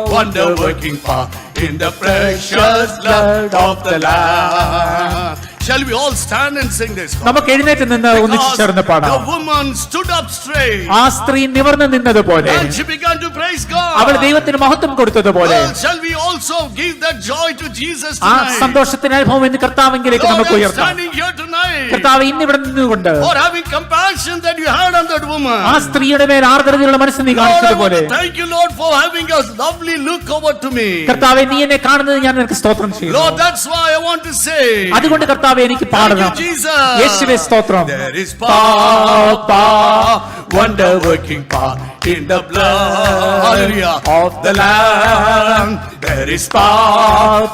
wonder working power in the precious blood of the Lamb. Shall we all stand and sing this? നമുക്ക് എഴുന്നേറ്റ് നിന്ന് ഒന്നിച്ചു Because ചേർന്ന് the പാടാം. woman stood up straight ആ സ്ത്രീ നിവർന്നു നിന്നതുപോലെ and she began to praise അവൾ God. ദൈവത്തിന് മഹത്വം കൊടുത്തതുപോലെ Well, shall we also give that joy to Jesus ആ tonight? സന്തോഷത്തിന് അനുഭവം എന്ന് കർത്താവെങ്കിലേക്ക് Lord, നമുക്ക് I'm ഉയർത്താം. standing here tonight കർത്താവ് ഇന്ന് ഇവിടെ നിന്നുകൊണ്ട് for having compassion that you had on that woman. ആ സ്ത്രീയുടെ മേൽ ആർദ്രതയുള്ള മനസ്സ് നീ Lord, I want കാണിച്ചതുപോലെ to thank you, Lord, for having a lovely look over to me. കർത്താവെ നീ എന്നെ കാണുന്നത് ഞാൻ നിനക്ക് സ്തോത്രം ചെയ്യുന്നു. Lord, that's why I want to say, അതുകൊണ്ട് കർത്താവെ എനിക്ക് thank പാടണം. you, Jesus. യേശുവേ സ്തോത്രം. There is power, wonder working power in the blood hallelujah, of the Lamb. There is power,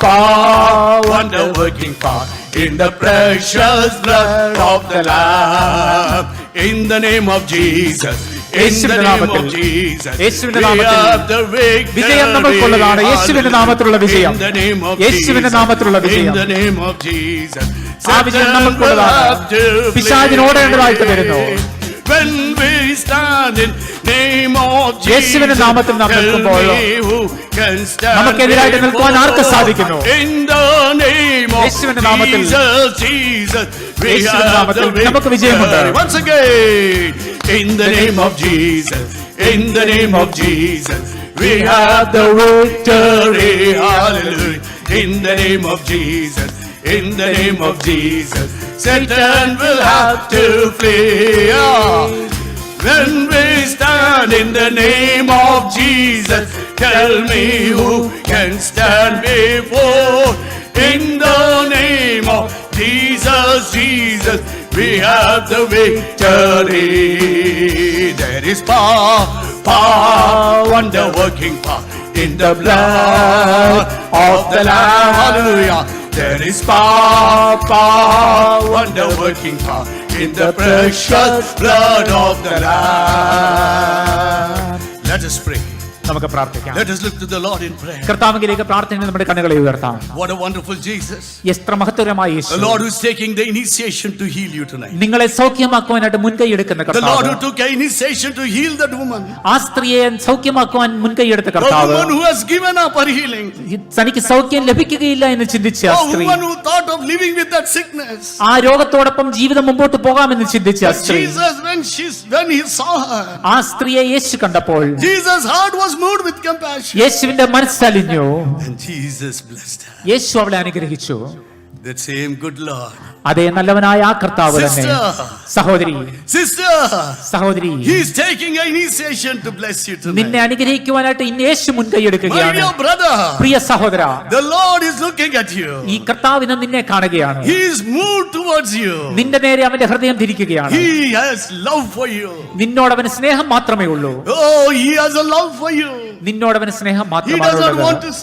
wonder working power in the precious blood of the Lamb. In the name of Jesus. In the name of Jesus. യേശുവിന്റെ We നാമത്തിൽ have the victory. വിജയം നമുക്കുള്ളതാണ്. യേശുവിന്റെ നാമത്തിലുള്ള വിജയം. In the name of യേശുവിന്റെ നാമത്തിലുള്ള Jesus. വിജയം. In the name of Jesus. ആ വിജയം നമുക്കുള്ളതാണ്. പിശാചിന് ഓടേണ്ടതായിട്ട് വരുന്നു. When we stand in name of Jesus, യേശുവിന്റെ നാമത്തിൽ നാം നിൽക്കുമ്പോൾ നമുക്കെതിരായിട്ട് നിൽക്കുവാൻ ആർക്ക് സാധിക്കുന്നു? In the name of യേശുവിന്റെ നാമത്തിൽ Jesus, we യേശുവിന്റെ have നാമത്തിൽ the നമുക്ക് വിജയമുണ്ട്. victory. Once again, in the name of Jesus, in the name of Jesus, we have the victory. Hallelujah. In the name of Jesus. In the name of Jesus, Satan will have to flee. When we stand in the name of Jesus, tell me who can stand before. In the name of Jesus, Jesus, we have the victory. There is power, wonder working power in the blood of the Lamb. Hallelujah. There is power, wonder working power in the precious blood of the Lamb. Let us pray. നമുക്ക് പ്രാർത്ഥിക്കാം. Let us look to the Lord in prayer. കർത്താവിലേക്ക് പ്രാർത്ഥന നമ്മുടെ കണ്ണുകളെ ഉയർത്താം. What a wonderful Jesus. എത്ര മഹത്വകരമായ The Yeshu. Lord who is taking the initiation to heal you tonight. നിങ്ങളെ സൗഖ്യമാക്കുവാനായിട്ട് മുൻകൈ എടുക്കുന്ന The Lord കർത്താവ്. who took an initiation to heal that woman. ആ സ്ത്രീയെ സൗഖ്യമാക്കുവാൻ മുൻകൈ എടുത്ത The കർത്താവ്. woman who has given up her healing. തനിക്ക് സൗഖ്യം ലഭിക്കുകയില്ല എന്ന് ചിന്തിച്ച ആ The സ്ത്രീ. woman who thought of living with that sickness. ആ രോഗത്തോടൊപ്പം ജീവിതം മുമ്പോട്ട് പോകാമെന്ന് ചിന്തിച്ച ആ But സ്ത്രീ. Jesus, when he saw her, ആ സ്ത്രീയെ യേശു കണ്ടപ്പോൾ Jesus' heart was moved with compassion. യേശുവിന്റെ മനസ്സലിഞ്ഞു. And Jesus blessed her. യേശു അവളെ അനുഗ്രഹിച്ചു. That same good Lord. അതേ നല്ലവനായ ആ കർത്താവ് തന്നെ. Sister. സഹോദരി, Sister, സഹോദരി, He is taking an initiation to bless you നിന്നെ tonight. അനുഗ്രഹിക്കുവാനായിട്ട് ഇന്ന് യേശു My മുൻകൈയെടുക്കുകയാണ്. dear brother, പ്രിയ സഹോദര, the Lord is looking at you. ഈ കർത്താവ് ഇന്ന് നിന്നെ കാണുകയാണ്. He is moved towards you. നിന്റെ നേരെ അവന്റെ ഹൃദയം തിരിക്കുകയാണ്. He has love for you. നിന്നോട് അവന് സ്നേഹം മാത്രമേ ഉള്ളൂ. Oh, He has a love for you. നിന്നോട് അവന് സ്നേഹം He മാത്രമാണ് doesn't want ഉള്ളത്.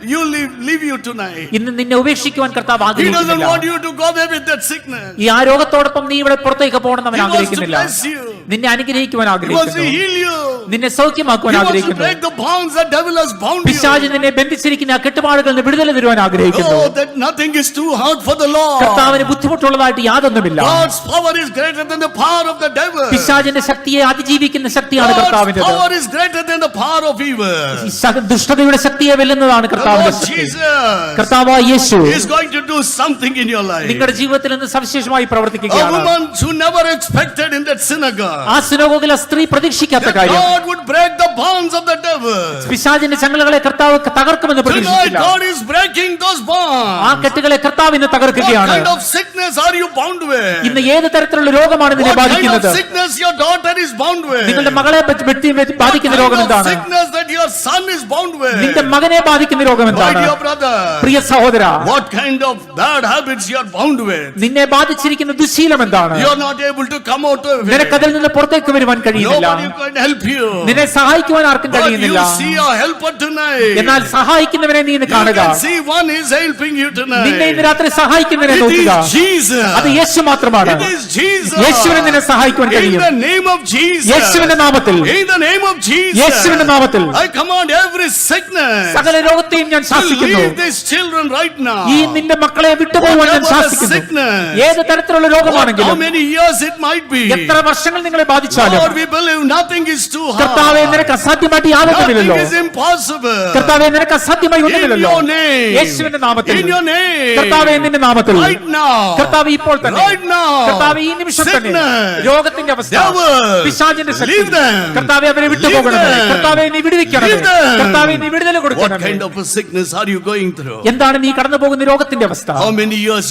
to leave you tonight. ഇന്ന് നിന്നെ ഉപേക്ഷിക്കുവാൻ കർത്താവ് He doesn't ആഗ്രഹിക്കുന്നില്ല. want you to go away with that sickness. ഈ ആ രോഗത്തോടൊപ്പം നീ ഇവിടെ പുറത്തേക്ക് പോകണമെന്ന് അവൻ He wants to ആഗ്രഹിക്കുന്നില്ല. bless you. നിന്നെ അനുഗ്രഹിക്കുവാൻ He wants to ആഗ്രഹിക്കുന്നു. heal you. നിന്നെ സൗഖ്യമാക്കുവാൻ He wants to ആഗ്രഹിക്കുന്നു. break the bonds the devil has bound you. പിശാച് നിന്നെ ബന്ധിച്ചിരിക്കുന്ന ആ കെട്ടുപാടുകളിൽ നിന്ന് വിടുതല തരുവാൻ ആഗ്രഹിക്കുന്നു. Oh, that nothing is too hard for the Lord. കർത്താവിന് ബുദ്ധിമുട്ടുള്ളതായിട്ട് യാതൊന്നുമില്ല. God's power is greater than the power of the devil. പിശാചിന്റെ ശക്തിയെ അതിജീവിക്കുന്ന ശക്തിയാണ് God's കർത്താവിന്റെ. power is greater than the power of evil. ദുഷ്ടതയുടെ ശക്തിയെ വെല്ലുന്നതാണ് The കർത്താവിന്റെ Lord ശക്തി. Jesus കർത്താവായ യേശു is going to do something in your life. നിങ്ങളുടെ ജീവിതത്തിൽ നിന്ന് സവിശേഷമായി A പ്രവർത്തിക്കുകയാണ്. woman who never expected in that synagogue. ആ സിനഗോഗിൽ ആ സ്ത്രീ പ്രതീക്ഷിക്കാത്ത That കാര്യം, God would break the bonds of the devil. പിശാചിന്റെ ചങ്ങലകളെ കർത്താവ് തകർക്കുമെന്ന് Tonight പ്രതീക്ഷിച്ചില്ല. God is breaking those ആ bonds. കെട്ടുകളെ കർത്താവ് ഇന്ന് What തകർക്കുകയാണ്. kind of sickness are you bound with? ഇന്ന് ഏത് തരത്തിലുള്ള രോഗമാണ് നിന്നെ What kind ബാധിക്കുന്നത്? of sickness your daughter is bound with? നിങ്ങളുടെ മകളെ ബാധിക്കുന്ന രോഗം What kind of എന്താണ്? sickness that your son is bound with? നിന്റെ മകനെ ബാധിക്കുന്ന രോഗം My എന്താണ്? dear brother, പ്രിയ സഹോദര, what kind of bad habits you are bound with? നിന്നെ ബാധിച്ചിരിക്കുന്ന ദുശീലം എന്താണ്? You are not able to come out of it. നിനക്കതിൽ നിന്ന് പുറത്തേക്ക് വരുവാൻ കഴിയുന്നില്ല. Nobody can help you. നിന്നെ സഹായിക്കുവാൻ ആർക്കും But കഴിയുന്നില്ല. you see a helper tonight. എന്നാൽ സഹായിക്കുന്നവനെ നീ ഇന്ന് You കാണുക. can see one is helping you നിന്നെ ഇന്ന് tonight. രാത്രി സഹായിക്കുന്നവനെ It നോക്കുക. is Jesus. അത് യേശു മാത്രമാണ്. It is Jesus. യേശുവിനെ നിന്നെ സഹായിക്കുവാൻ In കഴിയും. the name of Jesus. യേശുവിന്റെ നാമത്തിൽ, In the name of Jesus. യേശുവിന്റെ നാമത്തിൽ I command every sickness സകല രോഗത്തെയും ഞാൻ to ശാസിക്കുന്നു. leave these children right now. ഈ നിന്റെ മക്കളെ വിട്ടുപോകുവാൻ ഞാൻ Whatever the ശാസിക്കുന്നു. sickness, ഏത് തരത്തിലുള്ള how രോഗമാണെങ്കിലും, many years it might be, എത്ര വർഷങ്ങൾ നിങ്ങളെ ബാധിച്ചാലും, Lord, we believe nothing is too കർത്താവെ hard. നിനക്ക് അസാധ്യമായിട്ട് യാതൊന്നുമില്ലല്ലോ. Nothing is impossible. കർത്താവെ നിനക്ക് അസാധ്യമായി In ഒന്നുമില്ലല്ലോ. your name. യേശുവിന്റെ നാമത്തിൽ, In your name. കർത്താവെ നിന്റെ നാമത്തിൽ, Right now. കർത്താവ് ഇപ്പോൾ തന്നെ, Right now. കർത്താവ് ഈ നിമിഷം തന്നെ Sickness. രോഗത്തിന്റെ അവസ്ഥ, Devil. പിശാചിന്റെ ശക്തി, Leave them. കർത്താവെ അവരെ വിട്ടുപോകണമേ. Leave them. കർത്താവെ നീ വിടുവിക്കണമേ. Leave them. കർത്താവെ നീ വിടുതല What കൊടുക്കണമേ. kind of a sickness are you going through? എന്താണ് നീ കടന്നു പോകുന്ന രോഗത്തിന്റെ അവസ്ഥ? How many years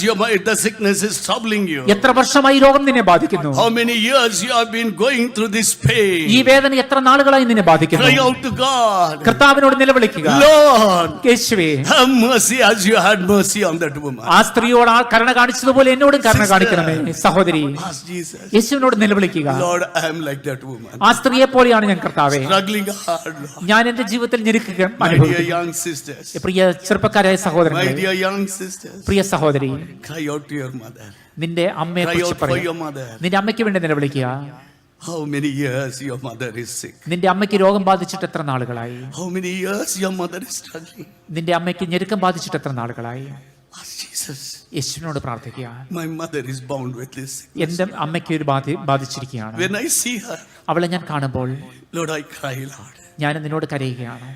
the sickness is troubling you? എത്ര വർഷമായി രോഗം നിന്നെ ബാധിക്കുന്നു? How many years you have been going through this ഈ pain? വേദന എത്ര നാളുകളായി നിന്നെ ബാധിക്കുന്നു? Cry out to God. കർത്താവിനോട് നിലവിളിക്കുക. Lord, യേശുവേ, have mercy as you had mercy on that woman. ആ സ്ത്രീയോട് ആ കരുണ കാണിച്ചതുപോലെ എന്നോടും കരുണ കാണിക്കണമേ. സഹോദരി, Ask Jesus. യേശുവിനോട് നിലവിളിക്കുക. Lord, I am like that woman. ആ സ്ത്രീയെ പോലെയാണ് ഞാൻ കർത്താവേ. Struggling hard, Lord. ഞാൻ എന്റെ ജീവിതത്തിൽ ഞെരുക്കുക My dear അനുഭവിക്കുന്നു. young sisters. പ്രിയ ചെറുപ്പക്കാരായ My സഹോദരങ്ങളെ, dear young sisters. പ്രിയ സഹോദരി, Cry out to your mother. നിന്റെ അമ്മയെ Cry കുറിച്ച് out for പറയുക. your mother. നിന്റെ അമ്മയ്ക്ക് വേണ്ടി നിലവിളിക്കുക. How many years your mother is sick? നിന്റെ അമ്മയ്ക്ക് രോഗം ബാധിച്ചിട്ട് എത്ര നാളുകളായി? How many years your mother is struggling? നിന്റെ അമ്മയ്ക്ക് ഞെരുക്കം ബാധിച്ചിട്ട് എത്ര നാളുകളായി? Ask Jesus. യേശുവിനോട് പ്രാർത്ഥിക്കുക. My mother is bound with this. എന്റെ അമ്മയ്ക്ക് ഒരു ബാധിച്ചിരിക്കുകയാണ്. When I see her, അവളെ ഞാൻ കാണുമ്പോൾ Lord, I cry, Lord. ഞാൻ നിന്നോട് കരയുകയാണ്.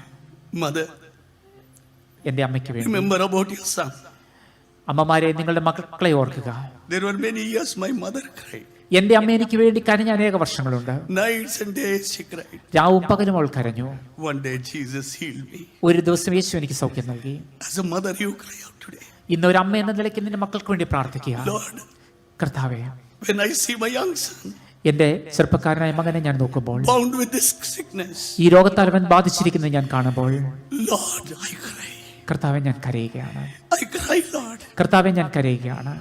Mother, എന്റെ അമ്മയ്ക്ക് വേണ്ടി. remember about your son. അമ്മമാരെ, നിങ്ങളുടെ മക്കളെ ഓർക്കുക. There were many years my mother cried. എന്റെ അമ്മ എനിക്ക് വേണ്ടി കരഞ്ഞ അനേക വർഷങ്ങളുണ്ട്. Nights and days she cried. രാവും പകലും അവൾ കരഞ്ഞു. One day Jesus healed me. ഒരു ദിവസം യേശു എനിക്ക് സൗഖ്യം നൽകി. As a mother, you cry out today. ഇന്ന് ഒരു അമ്മ എന്ന നിലയ്ക്ക് നിന്റെ മക്കൾക്ക് വേണ്ടി പ്രാർത്ഥിക്കുക. Lord, കർത്താവേ, when I see my young son എന്റെ ചെറുപ്പക്കാരനായ മകനെ ഞാൻ നോക്കുമ്പോൾ, bound with this sickness, ഈ രോഗത്താൽ അവൻ ബാധിച്ചിരിക്കുന്നത് ഞാൻ കാണുമ്പോൾ, Lord, I cry. കർത്താവെ ഞാൻ കരയുകയാണ്. I cry, Lord. കർത്താവെ ഞാൻ കരയുകയാണ്.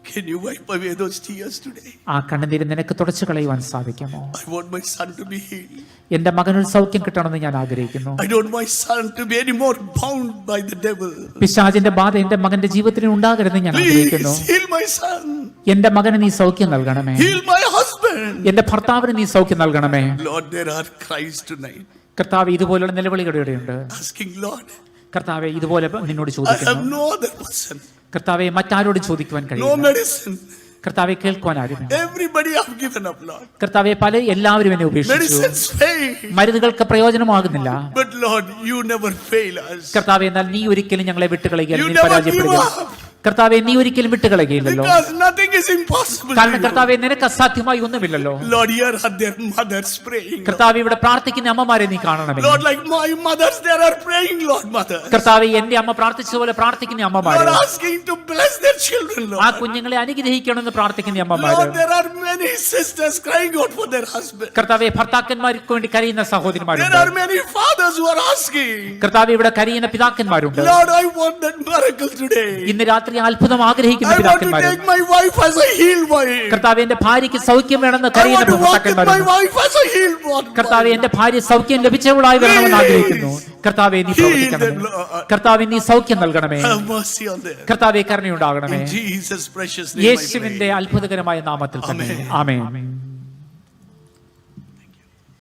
Can you wipe away those tears today? ആ കണ്ണുനീര് നിനക്ക് തുടച്ചു കളയുവാൻ സാധിക്കുമോ? I want my son to be healed. എന്റെ മകനൊരു സൗഖ്യം കിട്ടണമെന്ന് ഞാൻ ആഗ്രഹിക്കുന്നു. I don't want my son to be any more bound by the devil. പിശാചിന്റെ ബാധ എന്റെ മകന്റെ ജീവിതത്തിൽ ഉണ്ടാകരുതെന്ന് ഞാൻ ആഗ്രഹിക്കുന്നു. Please heal my son. എന്റെ മകന് നീ സൗഖ്യം നൽകണമേ. Heal my husband. എന്റെ ഭർത്താവിന് നീ സൗഖ്യം നൽകണമേ. Lord, there are cries tonight. കർത്താവ്, ഇതുപോലുള്ള നിലവിളികൾ ഇവിടെയുണ്ട്. Asking, Lord, കർത്താവെ, ഇതുപോലെ നിന്നോട് I have ചോദിക്കുന്നു. no other person. കർത്താവെ, മറ്റാരോട് ചോദിക്കുവാൻ No കഴിയില്ല. medicine. കർത്താവെ, കേൾക്കുവാൻ ആരുമില്ല. Everybody have given up, Lord. കർത്താവെ, എല്ലാവരും എന്നെ ഉപേക്ഷിച്ചു. Medicines fail. മരുന്നുകൾക്ക് പ്രയോജനമാകുന്നില്ല. But Lord, you never fail us. കർത്താവെ, എന്നാൽ നീ ഒരിക്കലും ഞങ്ങളെ വിട്ടുകളയുകയില്ല. You നീ never പരാജയപ്പെടുക. give up. കർത്താവെ, നീ ഒരിക്കലും വിട്ടുകളയുകയില്ലല്ലോ. Because nothing is impossible to കാരണം you. കർത്താവെ നിനക്ക് അസാധ്യമായി ഒന്നുമില്ലല്ലോ. Lord, here are their mothers praying. കർത്താവെ ഇവിടെ പ്രാർത്ഥിക്കുന്ന അമ്മമാരെ നീ കാണണമേ. Lord, like my mothers, they are praying, Lord, mother. കർത്താവെ എന്റെ അമ്മ പ്രാർത്ഥിച്ചതുപോലെ പ്രാർത്ഥിക്കുന്ന അമ്മമാര്, Lord, asking to bless their children, ആ Lord. കുഞ്ഞുങ്ങളെ അനുഗ്രഹിക്കണമെന്ന് പ്രാർത്ഥിക്കുന്ന അമ്മമാര്. Lord, there are many sisters crying out for their husband. കർത്താവെ ഭർത്താക്കന്മാർക്ക് വേണ്ടി കരയുന്ന There സഹോദരിമാരുണ്ട്. are many fathers who are asking. കർത്താവെ ഇവിടെ കരയുന്ന പിതാക്കന്മാരുണ്ട്. Lord, I want that miracle today. ഇന്ന് രാത്രി അത്ഭുതം ആഗ്രഹിക്കുന്ന I want to പിതാക്കന്മാരുണ്ട്. take my wife as a healed wife. കർത്താവെ എന്റെ ഭാര്യയ്ക്ക് സൗഖ്യം വേണമെന്ന് I കരയുന്ന want to walk with my ഭർത്താക്കന്മാരുണ്ട്. wife as a healed one. കർത്താവെ എന്റെ ഭാര്യ സൗഖ്യം ലഭിച്ചവളായി വരണമെന്ന് ആഗ്രഹിക്കുന്നു. കർത്താവെ നീ പ്രവർത്തിക്കണമേ. കർത്താവെ നീ സൗഖ്യം നൽകണമേ. Have mercy on them. കർത്താവെ കരുണയുണ്ടാകണമേ. In Jesus' precious name I pray. യേശുവിന്റെ അത്ഭുതകരമായ നാമത്തിൽ തന്നെ. ആമേൻ.